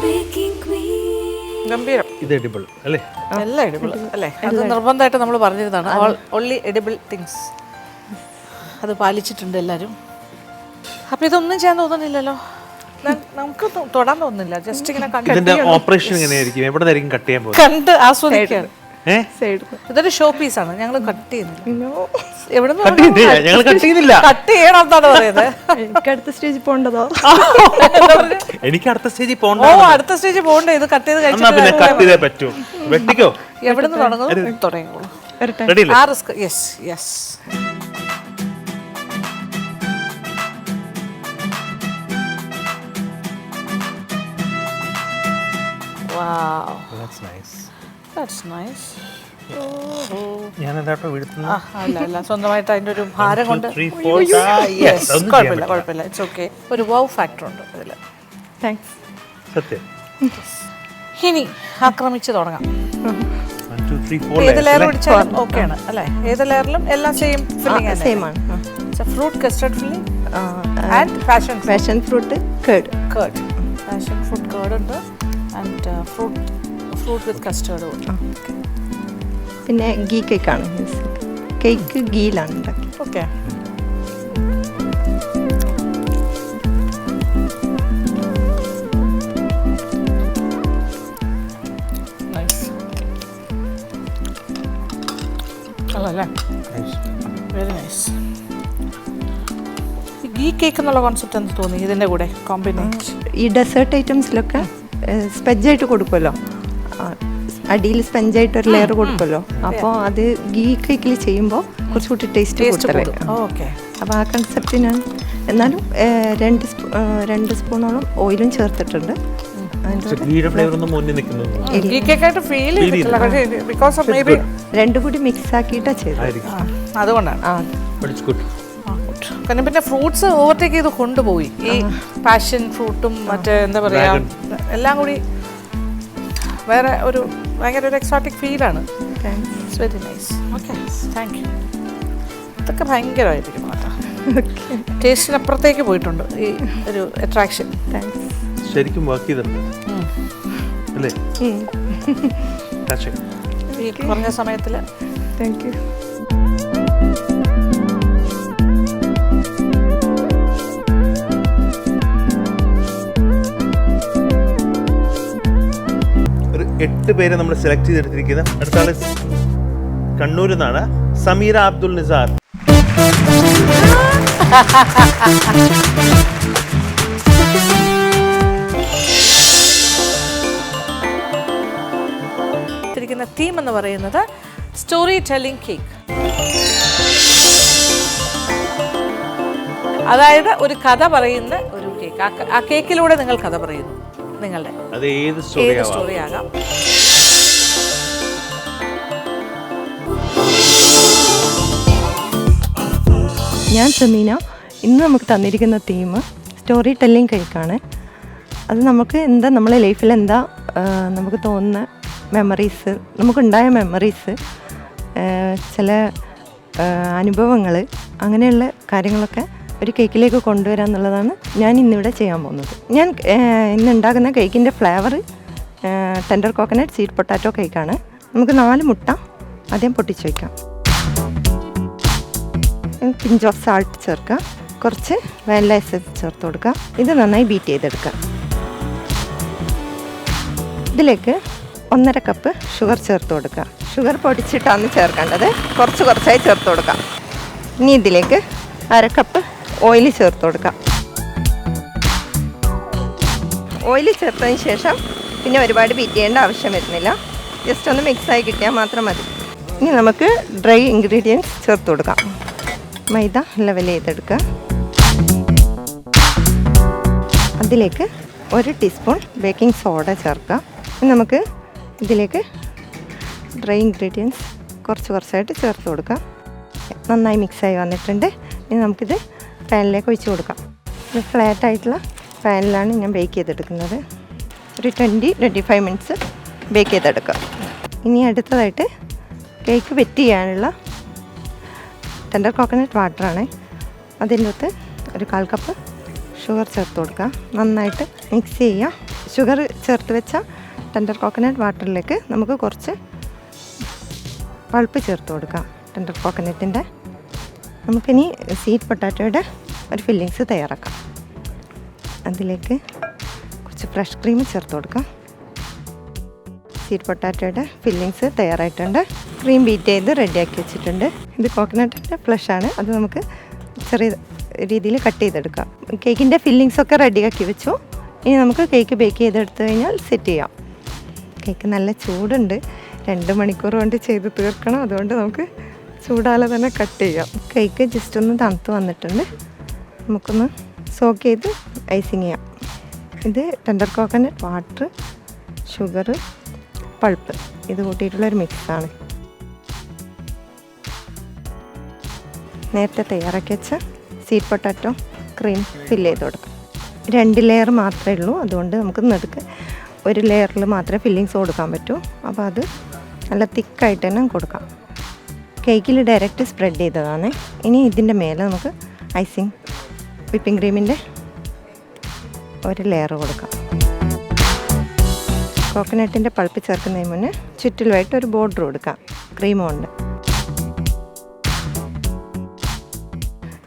baking queen. ഗംഭീരം. ഇത് എഡിബിൾ അല്ലേ? എല്ലാം എഡിബിൾ അല്ലേ? അത് നിർബന്ധമായിട്ട് നമ്മൾ പറഞ്ഞിരുന്നതാണ്. Only edible things. അത് പാലിച്ചിട്ടുണ്ട് എല്ലാവരും. അപ്പം ഇതൊന്നും ചെയ്യാൻ തോന്നുന്നില്ലല്ലോ, നമുക്ക് തൊടാൻ തോന്നുന്നില്ല. ജസ്റ്റ് ഇങ്ങനെ ഇതിന്റെ ഓപ്പറേഷൻ എങ്ങനെയായിരിക്കും? എവിടെ നിന്നായിരിക്കും കട്ട് ചെയ്യാൻ പോകുന്നത്? കണ്ട് ആസ്വദിക്കുകയാണ്. സൈഡ് ഇതൊരു ഷോ പീസാണ്, ഞങ്ങൾ കട്ട് ചെയ്യുന്നില്ല. എവിടെ ഞങ്ങൾ കട്ട് ചെയ്യുന്നില്ല, കട്ട് ചെയ്യണം എന്നാണ് പറയുന്നത്. എനിക്ക് അടുത്ത സ്റ്റേജിൽ പോകേണ്ടതോ? എനിക്ക് അടുത്ത സ്റ്റേജിൽ ഓ, പോകണ്ട. അടുത്ത സ്റ്റേജിൽ പോകണ്ടേ? ഇത് കട്ട് ചെയ്ത് പിന്നെ കട്ട് ചെയ്തേ പറ്റൂ. വെട്ടിക്കോ. എവിടെ നിന്ന് തുടങ്ങും? തുടങ്ങിക്കോളൂ. റെഡി ആ risk. Yes yes. Wow, That's nice. that's nice. ഞാൻ എന്താട്ടോ വീഴ്ത്തുന്നത്? അല്ല സ്വന്തമായിട്ട് അതിന്റെ ഒരു ഭാരം കൊണ്ട്. 1 2 3 4 Yes, കുഴപ്പമില്ല. It's okay. ഒരു വൗ ഫാക്ടർ ഉണ്ട് ഇതിൽ. താങ്ക്സ്. സത്യം. ഇനി ആക്രമിച്ച് തുടങ്ങാം. 1 2 3 4 ഏത് ലെയർ പിടിച്ചാലും ഓക്കെ ആണ് അല്ലേ? ഏത് ലെയറിലും എല്ലാം സെയിം ഫില്ലിംഗ് ആണ്. സെയിം ആണ്. Fruit custard filling and passion fruit curd. Passion fruit curd ഉണ്ട് ആൻഡ് ഫ്രൂട്ട് വിത്ത് കസ്റ്റർഡും ഉണ്ട്. പിന്നെ ഗീ കേക്കാണ്. കേക്ക് ഗീയിലാണ് ഉണ്ടാക്കി. ഓക്കെ. അല്ലേ? Very nice. ഗീ കേക്ക് എന്നുള്ള കോൺസെപ്റ്റ് എന്ത് തോന്നി ഇതിൻ്റെ കൂടെ കോമ്പിനേഷൻ? ഈ ഡെസേർട്ട് ഐറ്റംസിലൊക്കെ സ്പെഞ്ചായിട്ട് കൊടുക്കുമല്ലോ, അടിയിൽ സ്പെഞ്ചായിട്ട് ഒരു ലെയർ കൊടുക്കുമല്ലോ. അപ്പോൾ അത് ഗീ കേക്കിൽ ചെയ്യുമ്പോൾ കുറച്ചുകൂടി ടേസ്റ്റ് കൂടുതൽ. ഓക്കെ. അപ്പോൾ ആ കൺസെപ്റ്റിനാണ്. എന്നാലും 2 സ്പൂണോളം ഓയിലും ചേർത്തിട്ടുണ്ട്. രണ്ടും കൂടി മിക്സ് ആക്കിയിട്ടാ ചെയ്തത്. അതുകൊണ്ടാണ്. കാരണം പിന്നെ ഫ്രൂട്ട്സ് ഓവർടേക്ക് ചെയ്ത് കൊണ്ടുപോയി. ഈ പാഷൻ ഫ്രൂട്ടും മറ്റേ എന്താ പറയാ എല്ലാം കൂടി വേറെ ഒരു ഭയങ്കര ഒരു എക്സോട്ടിക് ഫീലാണ്. It's very nice. Okay, thank U. ഇതൊക്കെ ഭയങ്കരമായിരിക്കും കേട്ടോ. ടേസ്റ്റിനപ്പുറത്തേക്ക് പോയിട്ടുണ്ട് ഈ ഒരു അട്രാക്ഷൻ. ശരിക്കും വർക്ക് ചെയ്തിട്ടുണ്ട് അല്ലേ? ഈ കുറഞ്ഞ സമയത്തിൽ. Thank you. ഒരു 8 പേരെ നമ്മൾ സെലക്ട് ചെയ്തെടുത്തിരിക്കുന്നത്. അടുത്ത ആള് കണ്ണൂരിൽ നിന്നാണ് സമീര അബ്ദുൾ നിസാർ. തീം എന്ന് പറയുന്നത് സ്റ്റോറി ടെല്ലിംഗ് കേക്ക്. അതായത് ഒരു കഥ പറയുന്ന ഒരു കേക്ക്. ആ കേക്കിലൂടെ നിങ്ങൾ കഥ പറയുന്നു നിങ്ങളുടെ. അത് ഏത് സ്റ്റോറി ആകാം. ഞാൻ സമീന. ഇന്ന് നമുക്ക് തന്നിരിക്കുന്ന തീം സ്റ്റോറി ടെല്ലിംഗ് കേക്കാണ്. അത് നമുക്ക് എന്താ നമ്മളെ ലൈഫിൽ എന്താ നമുക്ക് തോന്നുന്ന മെമ്മറീസ്, നമുക്കുണ്ടായ മെമ്മറീസ്, ചില അനുഭവങ്ങൾ, അങ്ങനെയുള്ള കാര്യങ്ങളൊക്കെ ഒരു കേക്കിലേക്ക് കൊണ്ടുവരിക എന്നുള്ളതാണ് ഞാൻ ഇന്നിവിടെ ചെയ്യാൻ പോകുന്നത്. ഞാൻ ഇന്ന് ഉണ്ടാക്കുന്ന കേക്കിൻ്റെ flavour tender coconut sweet potato കേക്കാണ്. നമുക്ക് 4 മുട്ട ആദ്യം പൊട്ടിച്ച് വയ്ക്കാം. പിഞ്ച് ഓഫ് സാൾട്ട് ചേർക്കുക, കുറച്ച് വാനില എസൻസ് ചേർത്ത് കൊടുക്കുക. ഇത് നന്നായി ബീറ്റ് ചെയ്തെടുക്കുക. ഇതിലേക്ക് 1.5 കപ്പ് ഷുഗർ ചേർത്ത് കൊടുക്കുക. ഷുഗർ പൊടിച്ചിട്ടാണ് ചേർക്കേണ്ടത്, കുറച്ചായി ചേർത്ത് കൊടുക്കുക. ഇനി ഇതിലേക്ക് 1/2 കപ്പ് ഓയിൽ ചേർത്ത് കൊടുക്കുക. ഓയിൽ ചേർത്തതിന് ശേഷം പിന്നെ ഒരുപാട് ബീറ്റ് ചെയ്യേണ്ട ആവശ്യം വരുന്നില്ല, ജസ്റ്റ് ഒന്ന് മിക്സായി കിട്ടിയാൽ മാത്രം മതി. ഇനി നമുക്ക് ഡ്രൈ ഇൻഗ്രീഡിയൻസ് ചേർത്ത് കൊടുക്കാം. മൈദ ലെവൽ ചെയ്തെടുക്കുക. അതിലേക്ക് 1 ടീസ്പൂൺ ബേക്കിംഗ് സോഡ ചേർക്കുക. ഇനി നമുക്ക് ഇതിലേക്ക് ഡ്രൈ ഇൻഗ്രീഡിയൻസ് കുറച്ചായിട്ട് ചേർത്ത് കൊടുക്കാം. നന്നായി മിക്സായി വന്നിട്ടുണ്ട്. ഇനി നമുക്കിത് പാനിലേക്ക് ഒഴിച്ച് കൊടുക്കാം. ഇത് ഫ്ലാറ്റായിട്ടുള്ള പാനിലാണ് ഞാൻ ബേക്ക് ചെയ്തെടുക്കുന്നത്. ഒരു 20-25 മിനിറ്റ്സ് ബേക്ക് ചെയ്തെടുക്കാം. ഇനി അടുത്തതായിട്ട് കേക്ക് വെറ്റ് ചെയ്യാനുള്ള ടെൻഡർ കോക്കനട്ട് വാട്ടറാണ്. അതിൻ്റെ അകത്ത് ഒരു 1/4 കപ്പ് ഷുഗർ ചേർത്ത് കൊടുക്കുക. നന്നായിട്ട് മിക്സ് ചെയ്യുക. ഷുഗർ ചേർത്ത് വെച്ച ടെൻഡർ കോക്കനട്ട് വാട്ടറിലേക്ക് നമുക്ക് കുറച്ച് പൾപ്പ് ചേർത്ത് കൊടുക്കാം. ടെൻഡർ കോക്കനട്ടിൻ്റെ നമുക്കിനി സ്വീറ്റ് പൊട്ടാറ്റോയുടെ ഒരു ഫില്ലിങ്സ് തയ്യാറാക്കാം. അതിലേക്ക് കുറച്ച് ഫ്രഷ് ക്രീം ചേർത്ത് കൊടുക്കാം. സ്വീറ്റ് പൊട്ടാറ്റോയുടെ ഫില്ലിങ്സ് തയ്യാറായിട്ടുണ്ട്. ക്രീം ബീറ്റ് ചെയ്ത് റെഡിയാക്കി വെച്ചിട്ടുണ്ട്. ഇത് കോക്കനട്ടിൻ്റെ ഫ്ലഷാണ്. അത് നമുക്ക് ചെറിയ രീതിയിൽ കട്ട് ചെയ്തെടുക്കാം. കേക്കിൻ്റെ ഫില്ലിങ്സൊക്കെ റെഡിയാക്കി വെച്ചു. ഇനി നമുക്ക് കേക്ക് ബേക്ക് ചെയ്തെടുത്തു കഴിഞ്ഞാൽ സെറ്റ് ചെയ്യാം. കേക്ക് നല്ല ചൂടുണ്ട്, 2 മണിക്കൂർ കൊണ്ട് ചെയ്ത് തീർക്കണം. അതുകൊണ്ട് നമുക്ക് ചൂടാലെ തന്നെ കട്ട് ചെയ്യാം. കേക്ക് ജസ്റ്റ് ഒന്ന് തണുത്ത് വന്നിട്ടുണ്ട്. നമുക്കൊന്ന് സോക്ക് ചെയ്ത് ഐസിങ് ചെയ്യാം. ഇത് tender coconut water, sugar, pulp ഇത് കൂട്ടിയിട്ടുള്ളൊരു മിക്സാണ്. നേരത്തെ തയ്യാറാക്കി വെച്ച സ്വീറ്റ് പൊട്ടാറ്റോ ക്രീം ഫില്ല് ചെയ്ത് കൊടുക്കാം. 2 ലെയർ മാത്രമേ ഉള്ളൂ, അതുകൊണ്ട് നമുക്ക് നടുക്ക് 1 ലെയറിൽ മാത്രമേ ഫില്ലിങ്സ് കൊടുക്കാൻ പറ്റൂ. അപ്പോൾ അത് നല്ല തിക്കായിട്ട് തന്നെ കൊടുക്കാം. കേക്കിൽ ഡയറക്റ്റ് സ്പ്രെഡ് ചെയ്തതാണ്. ഇനി ഇതിൻ്റെ മേലെ നമുക്ക് ഐസിങ് വിപ്പിംഗ് ക്രീമിൻ്റെ 1 ലെയർ കൊടുക്കാം. കോക്കനട്ടിൻ്റെ പൾപ്പ് ചേർക്കുന്നതിന് മുന്നേ ചുറ്റിലുമായിട്ട് ഒരു ബോർഡർ കൊടുക്കാം ക്രീം കൊണ്ട്.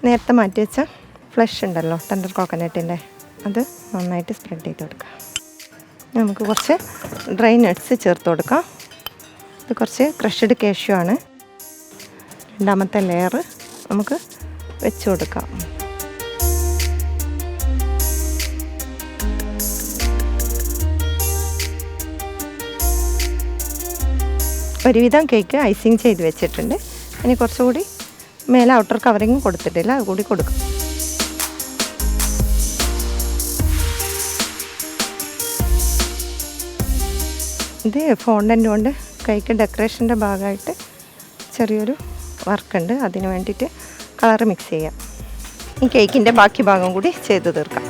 നേരത്തെ മാറ്റി വെച്ച ഫ്ലഷ് ഉണ്ടല്ലോ ടെൻഡർ കോക്കനട്ടിൻ്റെ, അത് നന്നായിട്ട് സ്പ്രെഡ് ചെയ്ത് കൊടുക്കാം. നമുക്ക് കുറച്ച് ഡ്രൈ നട്ട്സ് ചേർത്ത് കൊടുക്കാം. ഇത് കുറച്ച് ക്രഷ്ഡ് കാഷ്യൂ ആണ്. 2ാമത്തെ ലെയർ നമുക്ക് വെച്ച് കൊടുക്കാം. ഒരുവിധം കേക്ക് ഐസിങ് ചെയ്ത് വെച്ചിട്ടുണ്ട്. ഇനി കുറച്ചുകൂടി മേലെ ഔട്ടർ കവറിങ് കൊടുത്തിട്ടില്ല, അതുകൂടി കൊടുക്കും. ഇത് ഫോണ്ടൻ്റ് കൊണ്ട് കേക്ക് ഡെക്കറേഷൻ്റെ ഭാഗമായിട്ട് ചെറിയൊരു വർക്കുണ്ട്. അതിന് വേണ്ടിയിട്ട് കളർ മിക്സ് ചെയ്യാം. ഈ കേക്കിൻ്റെ ബാക്കി ഭാഗം കൂടി ചെയ്ത് തീർക്കാം.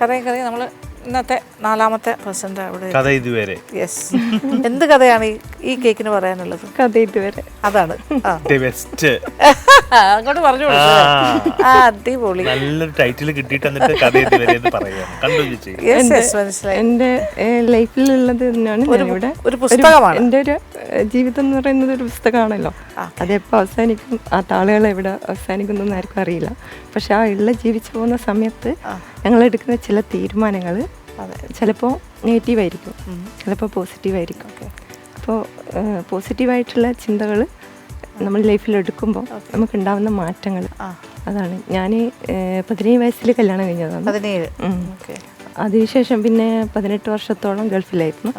കഥയും നമ്മൾ ഇന്നത്തെ 4ാമത്തെ പെർസെന്റ് അവിടെ. കഥ ഇതുവരെ. യെസ്. എന്ത് കഥയാണ് ഈ കേക്കിന് പറയാനുള്ളത്? കഥ ഇതുവരെ. അതാണ്. ആ. ബെസ്റ്റ്. അങ്ങോട്ട് പറഞ്ഞു അടിപൊളി. നല്ലൊരു ടൈറ്റിൽ കിട്ടിയിട്ട് എന്നിട്ട് കഥ ഇതുവരെ എന്ന് പറയാം. കണ്ടു ചേച്ചി. മനസ്സിലായി. എൻ്റെ ലൈഫിലുള്ളത് തന്നെയാണ് ഞാനിവിടെ. ഒരു പുസ്തകമാണ്. എൻ്റെ ഒരു ജീവിതം എന്ന് പറയുന്നത് ഒരു പുസ്തകമാണല്ലോ. അതെപ്പോൾ അവസാനിക്കും, ആ താളുകൾ എവിടെ അവസാനിക്കുന്നൊന്നും ആർക്കും അറിയില്ല. പക്ഷെ ആ ജീവിച്ചു പോകുന്ന സമയത്ത് ഞങ്ങൾ എടുക്കുന്ന ചില തീരുമാനങ്ങൾ ചിലപ്പോൾ നെഗറ്റീവായിരിക്കും, ചിലപ്പോൾ പോസിറ്റീവായിരിക്കും. അപ്പോൾ പോസിറ്റീവായിട്ടുള്ള ചിന്തകൾ നമ്മൾ ലൈഫിൽ എടുക്കുമ്പോൾ നമുക്കുണ്ടാവുന്ന മാറ്റങ്ങൾ, അതാണ്. ഞാൻ 17 വയസ്സിൽ കല്യാണം കഴിഞ്ഞതാണ്. 17. അതിനുശേഷം പിന്നെ 18 വർഷത്തോളം ഗൾഫിലായിരുന്നു.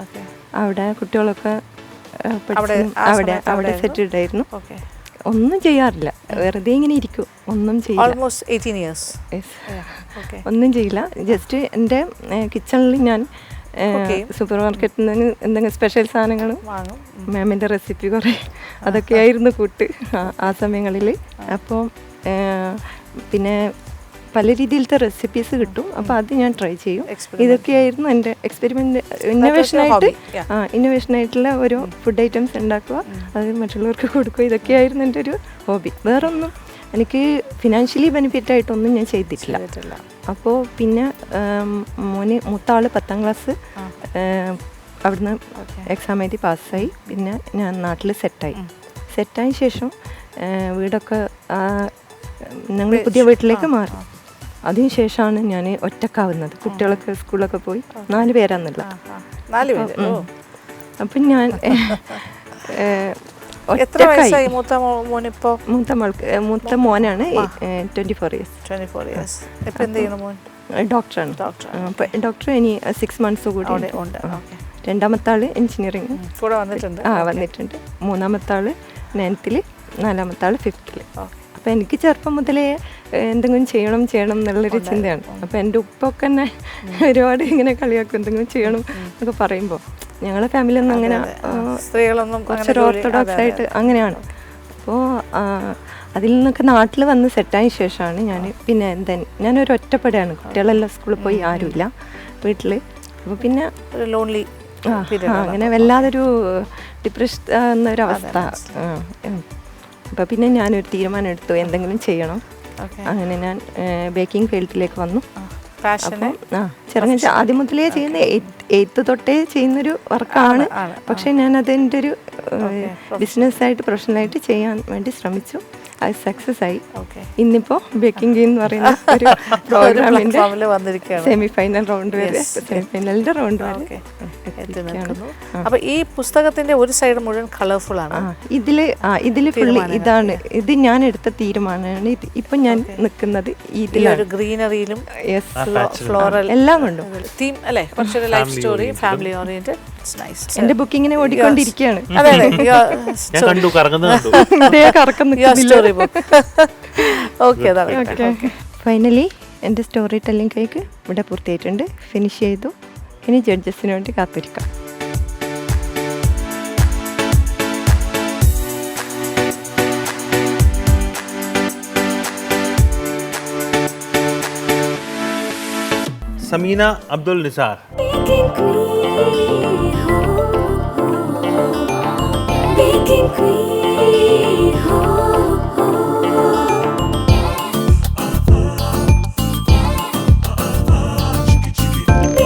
അവിടെ കുട്ടികളൊക്കെ അവിടെ സെറ്റിൽഡ് ആയിരുന്നു. ഒന്നും ചെയ്യാറില്ല, വെറുതെ ഇങ്ങനെ ഇരിക്കും, ഒന്നും ചെയ്യില്ല. ഒന്നും ചെയ്യില്ല. ജസ്റ്റ് എൻ്റെ കിച്ചണിൽ ഞാൻ സൂപ്പർ മാർക്കറ്റിൽ നിന്ന് എന്തെങ്കിലും സ്പെഷ്യൽ സാധനങ്ങൾ മാമിൻ്റെ റെസിപ്പി കുറേ അതൊക്കെയായിരുന്നു കൂട്ട് ആ സമയങ്ങളിൽ. അപ്പോൾ പിന്നെ പല രീതിയിലത്തെ റെസിപ്പീസ് കിട്ടും, അപ്പോൾ അത് ഞാൻ ട്രൈ ചെയ്യും. ഇതൊക്കെയായിരുന്നു എൻ്റെ എക്സ്പെരിമെൻ്റ്. ഇന്നോവേഷനായിട്ടുള്ള ഓരോ ഫുഡ് ഐറ്റംസ് ഉണ്ടാക്കുക, അത് മറ്റുള്ളവർക്ക് കൊടുക്കുക, ഇതൊക്കെയായിരുന്നു എൻ്റെ ഒരു ഹോബി. വേറൊന്നും എനിക്ക് ഫിനാൻഷ്യലി ബെനിഫിറ്റ് ആയിട്ടൊന്നും ഞാൻ ചെയ്തിട്ടില്ല. അപ്പോൾ പിന്നെ മൂത്താൾ 10ാം ക്ലാസ് അവിടുന്ന് എക്സാം എഴുതി പാസ്സായി. പിന്നെ ഞാൻ നാട്ടിൽ സെറ്റായ ശേഷം വീടൊക്കെ ഞങ്ങൾ പുതിയ വീട്ടിലേക്ക് മാറി. അതിനുശേഷമാണ് ഞാൻ ഒറ്റക്കാവുന്നത്. കുട്ടികളൊക്കെ സ്കൂളൊക്കെ പോയി 4 പേരാന്നല്ല. അപ്പം ഞാൻ മൂത്ത മോനാണ് 24 ഇയേഴ്സ്. ഡോക്ടറാണ്. ഡോക്ടർ ഇനി 6 months കൂടി. രണ്ടാമത്തെ ആള് എഞ്ചിനീയറിംഗ് വന്നിട്ടുണ്ട്. മൂന്നാമത്തെ ആള് 9th, 4ാമത്തെ ആള് 5th. അപ്പം എനിക്ക് ചെറുപ്പം മുതലേ എന്തെങ്കിലും ചെയ്യണം എന്നുള്ളൊരു ചിന്തയാണ്. അപ്പം എൻ്റെ ഉപ്പൊക്കെ തന്നെ ഒരുപാട് ഇങ്ങനെ കളിയാക്കും, എന്തെങ്കിലും ചെയ്യണം എന്നൊക്കെ പറയുമ്പോൾ. ഞങ്ങളെ ഫാമിലിയൊന്നും അങ്ങനെ സ്ത്രീകളൊന്നും കുറച്ചൊരു ഓർത്തഡോക്സ് ആയിട്ട് അങ്ങനെയാണ്. അപ്പോൾ അതിൽ നിന്നൊക്കെ നാട്ടിൽ വന്ന് സെറ്റായ ശേഷമാണ് ഞാൻ പിന്നെ ഞാനൊരു ഒറ്റപ്പെടെയാണ്. കുട്ടികളെല്ലാം സ്കൂളിൽ പോയി, ആരുമില്ല വീട്ടിൽ. അപ്പോൾ പിന്നെ ലോൺലി അങ്ങനെ വല്ലാതൊരു ഡിപ്രഷൻ എന്നൊരവസ്ഥ. അപ്പോൾ പിന്നെ ഞാനൊരു തീരുമാനം എടുത്തു, എന്തെങ്കിലും ചെയ്യണം. അങ്ങനെ ഞാൻ ബേക്കിംഗ് ഫീൽഡിലേക്ക് വന്നു. ചെറുങ്ങനെ ആദ്യം മുതലേ ചെയ്യുന്ന 8th തൊട്ടേ ചെയ്യുന്നൊരു വർക്കാണ്. പക്ഷേ ഞാൻ അതെൻ്റെ ഒരു ബിസിനസ്സായിട്ട് പ്രൊഫഷണലായിട്ട് ചെയ്യാൻ വേണ്ടി ശ്രമിച്ചു. അത് സക്സസ് ആയി. ഇന്നിപ്പോൾ ബേക്കിംഗ് എന്ന് പറയുന്ന ഒരു പ്രോഗ്രാമിൻ്റെ സെമിഫൈനൽ റൗണ്ട് വരെ, സെമിഫൈനലിൻ്റെ റൗണ്ട് വരെ. അപ്പോൾ ഈ പുസ്തകത്തിന്റെ ഒരു സൈഡ് മുഴുവൻ കളർഫുൾ ആണ്. ഇതിൽ ഫുള്ളി ഇതാണ്. ഇത് ഞാൻ എടുത്ത തീരുമാനമാണ്. ഇപ്പം ഞാൻ നിൽക്കുന്നത് ഇതിലാണ്. ഗ്രീനറിയിലും ഫ്ലോറൽ എല്ലാം കൊണ്ടും തീം അല്ലേ, കുറച്ചൊരു ലൈഫ് സ്റ്റോറി, ഫാമിലി ഓറിയന്റഡ്. എന്റെ ബുക്കിങ്ങിനെ ഓടിക്കൊണ്ടിരിക്കുകയാണ്. ഫൈനലി എൻ്റെ സ്റ്റോറി ടെല്ലിംഗ് കേക്ക് ഇവിടെ പൂർത്തിയായിട്ടുണ്ട്, ഫിനിഷ് ചെയ്തു. ഇനി ജഡ്ജസിന് വേണ്ടി കാത്തിരിക്കാം. Sameena Abdul Nisar. Baking queen, ho, ho.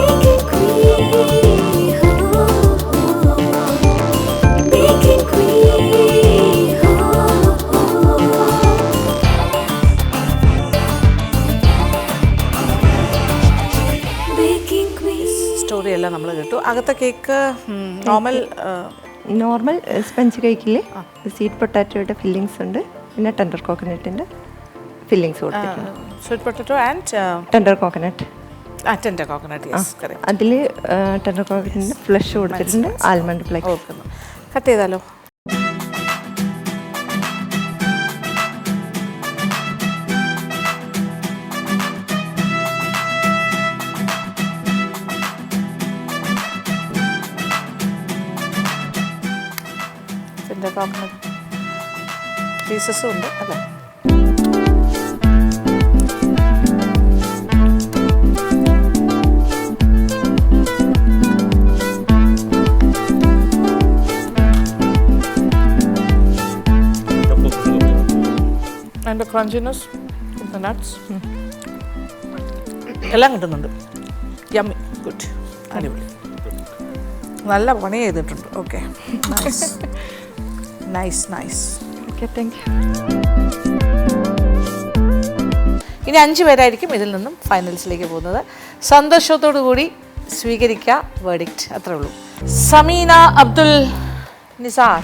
Baking queen, ho, ho. Baking queen, ho, ho. Baking queen. Story എല്ലാം നമ്മൾ കേട്ടു. അകത്തെ കേക്ക് നോർമൽ സ്പഞ്ച് കേക്കിൽ സ്വീറ്റ് പൊട്ടാറ്റോയുടെ ഫില്ലിങ്സ് ഉണ്ട്, പിന്നെ ടെൻഡർ കോക്കനട്ടിൻ്റെ ഫില്ലിങ്സ് കൊടുത്തിട്ടുണ്ട്. Sweet potato and tender coconut. അതിൽ ടെൻഡർ കോക്കനട്ടിൻ്റെ ഫ്ലഷ് കൊടുത്തിട്ടുണ്ട്, ആൽമണ്ട് ഫ്ലേക്സ്. കട്ട് ചെയ്താലോ? കോക്കനട്ട് പീസസും ഉണ്ട് അല്ലേ? And the crunchiness the nuts എല്ലാം കിട്ടുന്നുണ്ട്. യമ്മി, ഗുഡ്, അടിപൊളി. നല്ല പണി ചെയ്തിട്ടുണ്ട്. Okay, nice nice nice. Okay, thank you. ഇനി 5 പേരായിരിക്കും ഇതിൽ നിന്നും ഫൈനൽസിലേക്ക് പോകുന്നത്. സന്തോഷത്തോടു കൂടി സ്വീകരിക്കുക വേർഡിക്റ്റ്, അത്രേ ഉള്ളൂ. സമീന അബ്ദുൽ നിസാർ.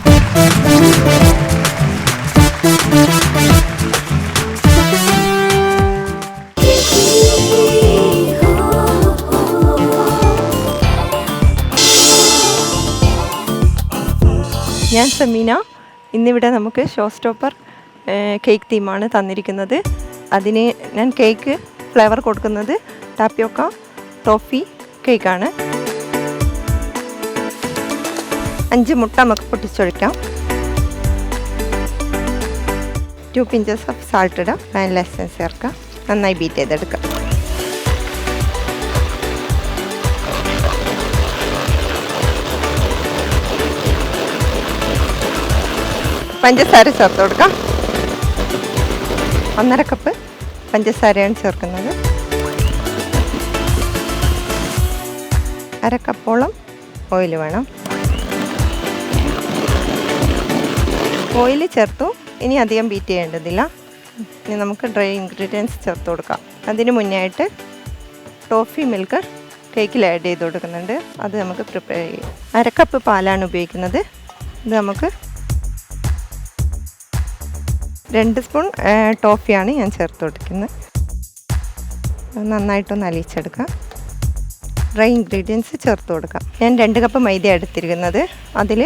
ഞാൻ സമീന. ഇന്നിവിടെ നമുക്ക് ഷോ സ്റ്റോപ്പർ കേക്ക് തീമാണ് തന്നിരിക്കുന്നത്. അതിന് ഞാൻ കേക്ക് ഫ്ലേവർ കൊടുക്കുന്നത് ടാപ്പിയോക്ക ടോഫി കേക്കാണ്. 5 മുട്ട നമുക്ക് പൊട്ടിച്ചൊഴിക്കാം. 2 പിഞ്ചസ് ഓഫ് സാൾട്ട് ഇടാം. വാനില എസൻസ് ചേർക്കാം. നന്നായി ബീറ്റ് ചെയ്തെടുക്കാം. പഞ്ചസാര ചേർത്ത് കൊടുക്കാം. 1.5 കപ്പ് പഞ്ചസാരയാണ് ചേർക്കുന്നത്. 1/2 കപ്പോളം ഓയിൽ വേണം. ഓയിൽ ചേർത്തു. ഇനി അധികം ബീറ്റ് ചെയ്യേണ്ടതില്ല. ഇനി നമുക്ക് ഡ്രൈ ഇൻഗ്രീഡിയൻസ് ചേർത്ത് കൊടുക്കാം. അതിന് മുന്നേ ആയിട്ട് ടോഫി മിൽക്ക് കേക്കിൽ ആഡ് ചെയ്ത് കൊടുക്കുന്നുണ്ട്. അത് നമുക്ക് പ്രിപ്പയർ ചെയ്യാം. 1/2 കപ്പ് പാലാണ് ഉപയോഗിക്കുന്നത്. ഇത് നമുക്ക് 2 സ്പൂൺ ടോഫിയാണ് ഞാൻ ചേർത്ത് കൊടുക്കുന്നത്. നന്നായിട്ടൊന്ന് അലിയിച്ചെടുക്കാം. ഡ്രൈ ഇൻഗ്രീഡിയൻസ് ചേർത്ത് കൊടുക്കാം. ഞാൻ 2 കപ്പ് മൈദ എടുത്തിരിക്കുന്നത്. അതിൽ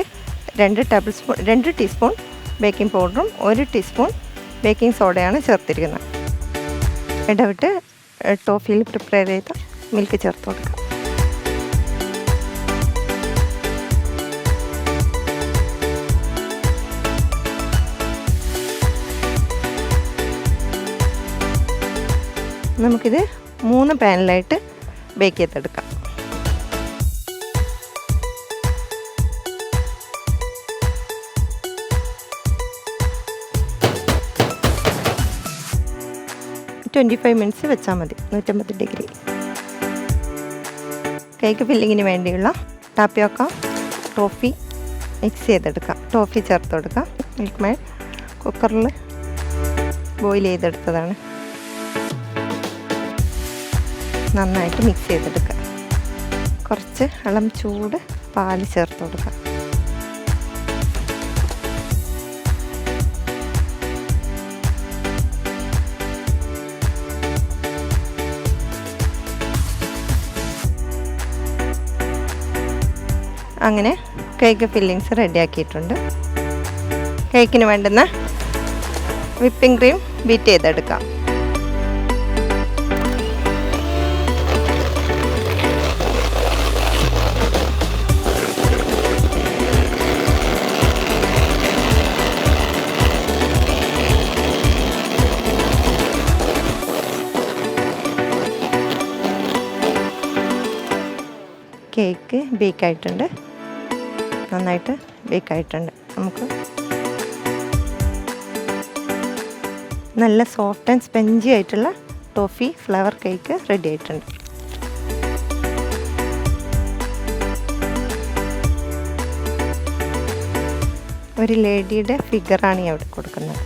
2 ടീസ്പൂൺ ബേക്കിംഗ് പൗഡറും 1 ടീസ്പൂൺ ബേക്കിംഗ് സോഡയാണ് ചേർത്തിരിക്കുന്നത്. ഇടവിട്ട് ടോഫിയിൽ പ്രിപ്പയർ ചെയ്ത മിൽക്ക് ചേർത്ത് കൊടുക്കാം. നമുക്കിത് 3 പാനിലായിട്ട് ബേക്ക് ചെയ്തെടുക്കാം. $25 മിനിറ്റ്സ് വെച്ചാൽ മതി. 150 ഡിഗ്രി. കേക്ക് ഫില്ലിങ്ങിന് വേണ്ടിയുള്ള ടാപ്പിയോക്ക ടോഫി മിക്സ് ചെയ്തെടുക്കാം. ടോഫി ചേർത്ത് കൊടുക്കാം. മിൽക്ക് മേഡ് കുക്കറിൽ ബോയിൽ ചെയ്തെടുത്തതാണ്. നന്നായിട്ട് മിക്സ് ചെയ്തെടുക്കുക. കുറച്ച് ഇളം ചൂട് പാൽ ചേർത്ത് കൊടുക്കുക. അങ്ങനെ കേക്ക് ഫില്ലിങ്സ് റെഡിയാക്കിയിട്ടുണ്ട്. കേക്കിന് വേണ്ടുന്ന വിപ്പിംഗ് ക്രീം ബീറ്റ് ചെയ്തെടുക്കാം. കേക്ക് ബേക്കായിട്ടുണ്ട്. നന്നായിട്ട് ബേക്കായിട്ടുണ്ട്. നമുക്ക് നല്ല സോഫ്റ്റ് ആൻഡ് സ്പഞ്ചി ആയിട്ടുള്ള ടോഫി ഫ്ലവർ കേക്ക് റെഡി ആയിട്ടുണ്ട്. ഒരു ലേഡിയുടെ ഫിഗറാണ് ഈ അവിടെ കൊടുക്കുന്നത്.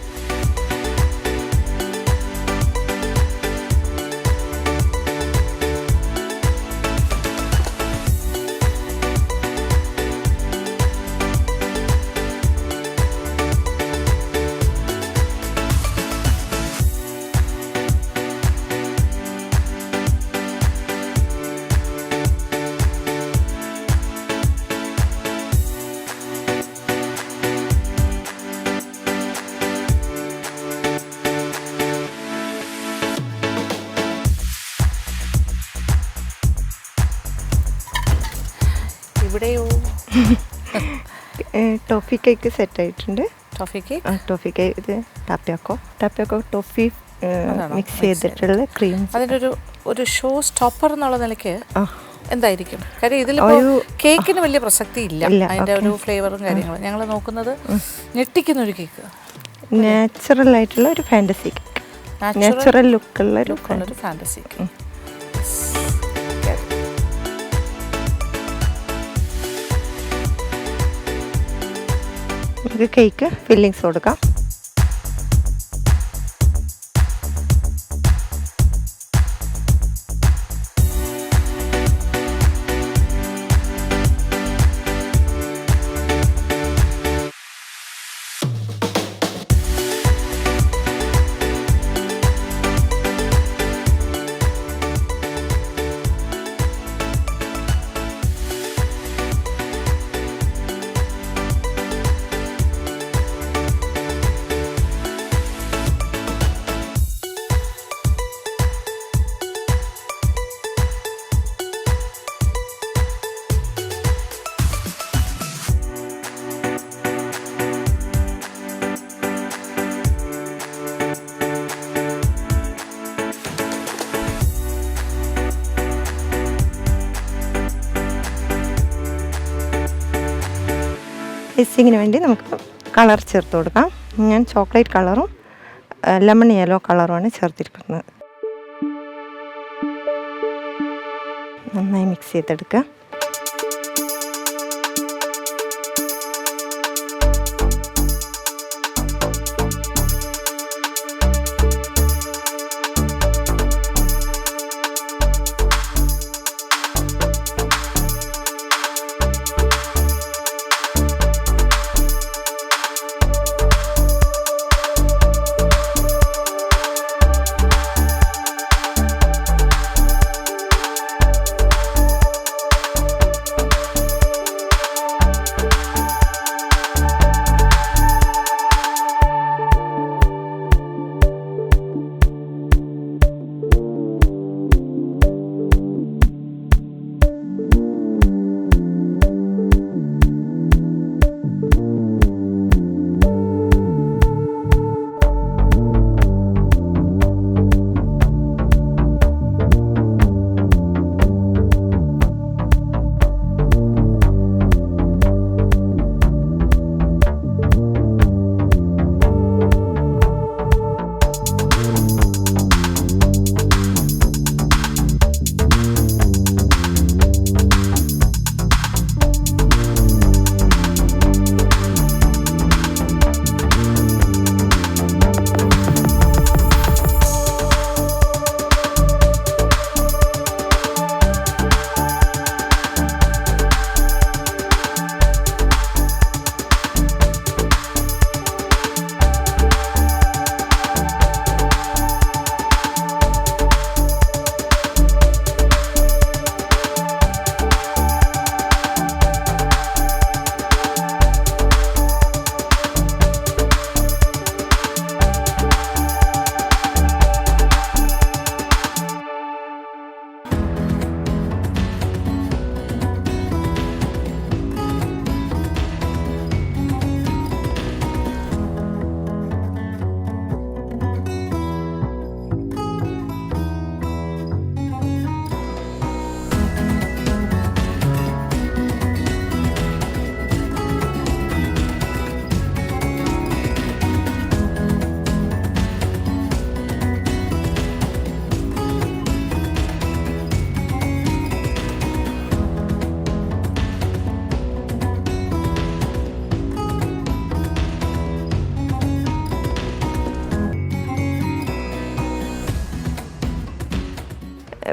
ഇവിടെയോ ടോഫി കേക്ക് സെറ്റ് ആയിട്ടുണ്ട്. ടോഫി കേക്ക്, ടോഫി കേക്ക് ഇത് ടാപ്പിയോക്കോ ടോഫി മിക്സ് ചെയ്തിട്ടുള്ള ക്രീം. അതിൻ്റെ ഒരു ഷോ സ്റ്റോപ്പർ എന്നുള്ള നിലയ്ക്ക് എന്തായിരിക്കും? കാര്യം ഇതിൽ കേക്കിന് വലിയ പ്രസക്തി ഇല്ല. അതിൻ്റെ ഒരു ഫ്ലേവറും കാര്യങ്ങളും ഞങ്ങൾ നോക്കുന്നത് ഞെട്ടിക്കുന്നൊരു കേക്ക്. നാച്ചുറൽ ആയിട്ടുള്ള ഒരു ഫാൻറ്റസി കേക്ക്. നാച്ചുറൽ ലുക്കുള്ള ഒരു ലുക്കുള്ളൊരു ഫാൻറ്റസി കേക്ക്. നമുക്ക് കേക്ക് ഫില്ലിങ്സ് കൊടുക്കാം. ഐസിങ്ങിന് വേണ്ടി നമുക്ക് കളർ ചേർത്ത് കൊടുക്കാം. ഞാൻ ചോക്ലേറ്റ് കളറും ലെമൺ യെല്ലോ കളറുമാണ് ചേർത്തിരിക്കുന്നത്. നന്നായി മിക്സ് ചെയ്തെടുക്കുക.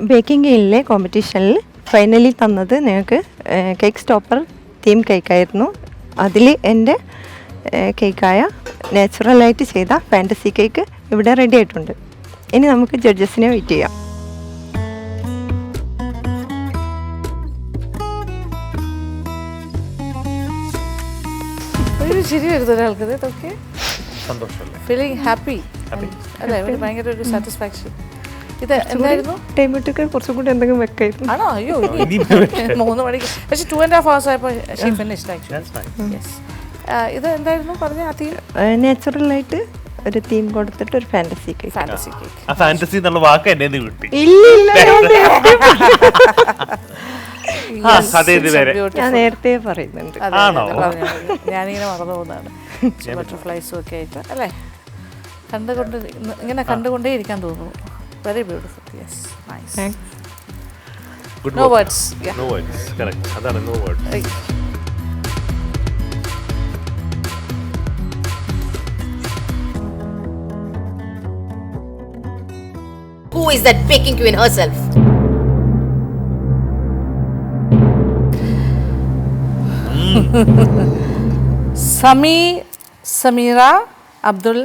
ബേക്കിംഗ് ഗെയിലിലെ കോമ്പറ്റീഷനിൽ ഫൈനലി തന്നത് ഞങ്ങൾക്ക് കേക്ക് സ്റ്റോപ്പർ തീം കേക്കായിരുന്നു. അതിൽ എൻ്റെ കേക്കായ നാച്ചുറലായിട്ട് ചെയ്ത ഫാൻറ്റസി കേക്ക് ഇവിടെ റെഡി ആയിട്ടുണ്ട്. ഇനി നമുക്ക് ജഡ്ജസിനെ വെയിറ്റ് ചെയ്യാം. ഒരു ചിരി വരുന്നത് ഒരാൾക്ക് ഇതൊക്കെ സന്തോഷമല്ലേ? ഫീലിംഗ് ഹാപ്പി അല്ലേ? ഒരു ഭയങ്കര ഒരു സാറ്റിസ്ഫാക്ഷൻ. ഇത് എന്തായിരുന്നു? ടൈം ഇട്ടൊക്കെ കുറച്ചും കൂടി എന്തെങ്കിലും വെക്കായിരുന്നു. ആണോ? അയ്യോ 3 മണിക്ക്. പക്ഷെ 2.5 hours ആയപ്പോൾ ഷീ ഫിനിഷ്ഡ് ആക്ച്വലി. യെസ്. ഇത് എന്തായിരുന്നു പറഞ്ഞ ആ തീം? നാച്ചുറലായിട്ട് ഒരു തീം കൊടുത്തിട്ട് ഒരു ഫാൻറ്റസി കേക്ക്. Fantasy cake. ആ ഫാന്റസി എന്നുള്ള വാക്ക് എന്നെ കിട്ടി. ഇല്ല ഞാൻ നേരത്തെ പറയുന്നുണ്ട്. ഞാനിങ്ങനെ മറന്നു പോകുന്നതാണ്. ബട്ടർഫ്ലൈസും ഒക്കെ ആയിട്ട് അല്ലേ? ഇങ്ങനെ കണ്ടുകൊണ്ടേ ഇരിക്കാൻ തോന്നുന്നു. Very beautiful. Yes, nice. Good no work. Words. No words. Correct. അതാണ് no words. Who is that baking queen herself? Samira Abdul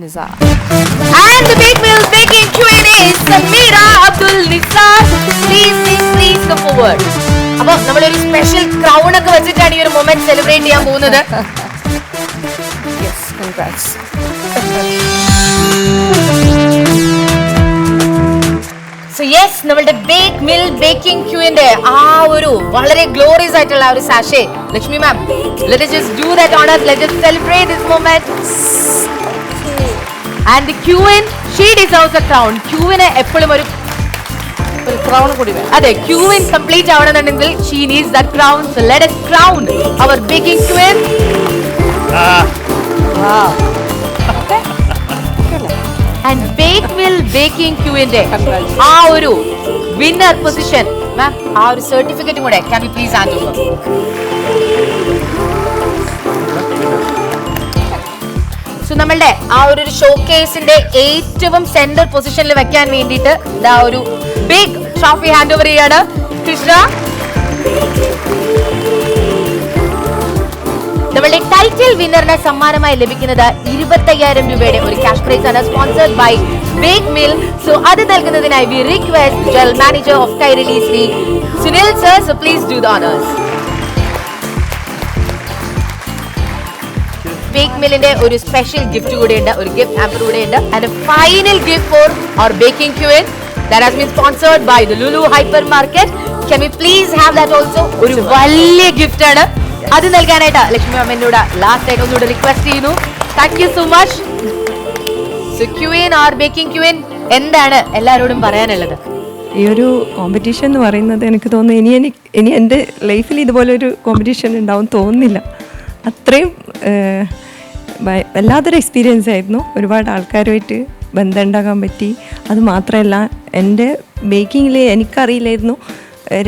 Nizar. And the Bake Mill baking queen is Samira Abdul Nizar. Please come forward. അപ്പോൾ നമ്മളൊരു സ്പെഷ്യൽ ക്രൗൺ ഒക്കെ വെച്ചിട്ടാണ് ഈ ഒരു മൊമെന്റ് സെലിബ്രേറ്റ് ചെയ്യാൻ പോകുന്നത്. Yes, congrats. സോ യെസ്, നമ്മളുടെ ബേക്ക് മിൽ ബേക്കിംഗ് ക്യൂവിന്റെ ആ ഒരു വളരെ ഗ്ലോറിയസ് ആയിട്ടുള്ള ആ ഒരു sachet, Lakshmi ma'am, let us just do that honor, let us celebrate this moment. And the queen, she deserves a crown. ക്യൂവിന് എപ്പോഴും ഒരു ക്രൗൺ കൂടി വേണം. അതെ, ക്യൂവിൻ complete ആവണമെന്നുണ്ടെങ്കിൽ she needs that crown. So let us crown our baking queen. Wow. And Bake Mill baking ക്യൂവിന്റെ ആ ഒരു വിന്നർ പൊസിഷൻ, മാം, ആ ഒരു സർട്ടിഫിക്കറ്റും കൂടെ can we please hand over? So നമ്മളുടെ ആ ഒരു ഷോക്കേസിന്റെ ഏറ്റവും സെന്റർ പൊസിഷനിൽ വെക്കാൻ വേണ്ടിയിട്ട് ഇതാ ഒരു ബിഗ് ട്രോഫി ഹാൻഡ് ഓവർ ചെയ്യാണ്. കൃഷ്ണ, നമ്മളുടെ ടൈറ്റിൽ വിന്നറിന് സമ്മാനമായി ലഭിക്കുന്നത് 25,000 രൂപയുടെ ഒരു ക്യാഷ് പ്രൈസ് ആണ്, sponsored by Bake Mill. So അത് നൽകുന്നതിനായി we request general manager of Kairali Shri Sunil sir. So please do the honours. Bake മില്ലിന്റെ ഒരു സ്പെഷ്യൽ ഗിഫ്റ്റ് കൂടെയുണ്ട്, ഒരു ഗിഫ്റ്റ് ഹാമ്പർ കൂടെയുണ്ട്. And a final gift for our baking queen that has been sponsored by the Lulu Hypermarket. Can we please have that also? ഒരു വലിയ ഗിഫ്റ്റ് ആണ്. അത് നൽകാനായിട്ട് ലക്ഷ്മി അമ്മയോട് ലാസ്റ്റ് ആയിട്ട് ഒന്നുകൂടെ റിക്വസ്റ്റ് ചെയ്യുന്നു. Thank you so much. So queen are baking queen, എന്താണ് എല്ലാവരോടും പറയാനുള്ളത്? ഈ ഒരു കോമ്പറ്റീഷൻ എന്ന് പറയുന്നത് എനിക്ക് തോന്നുന്നു ഇനി എൻ്റെ ലൈഫിൽ ഇതുപോലെ ഒരു കോമ്പറ്റീഷൻ ഉണ്ടാവും തോന്നുന്നില്ല. അത്രയും വല്ലാത്തൊരു എക്സ്പീരിയൻസ് ആയിരുന്നു. ഒരുപാട് ആൾക്കാരുമായിട്ട് ബന്ധം ഉണ്ടാക്കാൻ പറ്റി. അത് മാത്രമല്ല, എൻ്റെ ബേക്കിങ്ങിൽ എനിക്കറിയില്ലായിരുന്നു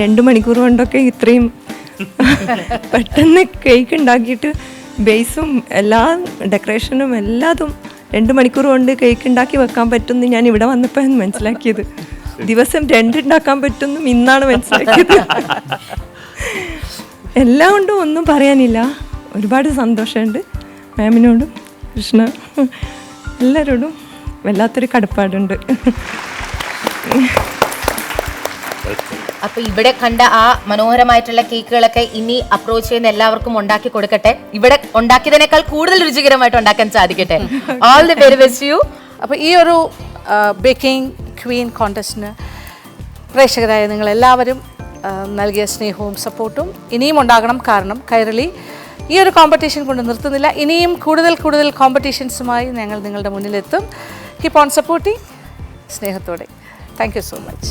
2 മണിക്കൂർ കൊണ്ടൊക്കെ ഇത്രയും പെട്ടെന്ന് കേക്ക് ഉണ്ടാക്കിയിട്ട് ബേസും എല്ലാ ഡെക്കറേഷനും എല്ലാതും 2 മണിക്കൂർ കൊണ്ട് കേക്ക് ഉണ്ടാക്കി വെക്കാൻ പറ്റുമെന്ന് ഞാൻ ഇവിടെ വന്നപ്പോൾ മനസ്സിലാക്കിയത്. ദിവസം 2 ഉണ്ടാക്കാൻ പറ്റുമെന്നും ഇന്നാണ് മനസ്സിലാക്കിയത്. എല്ലാം കൊണ്ടും ഒന്നും പറയാനില്ല. ഒരുപാട് സന്തോഷമുണ്ട് മാമിനോടും കൃഷ്ണ എല്ലാവരോടും വല്ലാത്തൊരു കടപ്പാടുണ്ട്. അപ്പൊ ഇവിടെ കണ്ട ആ മനോഹരമായിട്ടുള്ള കേക്കുകളൊക്കെ ഇനി അപ്രോച്ച് ചെയ്യുന്ന എല്ലാവർക്കും ഉണ്ടാക്കി കൊടുക്കട്ടെ. ഇവിടെ ഉണ്ടാക്കിയതിനേക്കാൾ കൂടുതൽ രുചികരമായിട്ട് ഉണ്ടാക്കാൻ സാധിക്കട്ടെ. All the very best U. അപ്പോൾ ഈ ഒരു ബേക്കിംഗ് ക്വീൻ കോൺടെസ്റ്റിന് പ്രേക്ഷകരായ നിങ്ങളെല്ലാവരും നൽകിയ സ്നേഹവും സപ്പോർട്ടും ഇനിയും ഉണ്ടാകണം. കാരണം കൈരളി ഈ ഒരു കോമ്പറ്റീഷൻ കൊണ്ട് നിർത്തുന്നില്ല. ഇനിയും കൂടുതൽ കോമ്പറ്റീഷൻസുമായി ഞങ്ങൾ നിങ്ങളുടെ മുന്നിലെത്തും. Keep on supporting. സ്നേഹത്തോടെ. Thank you so much.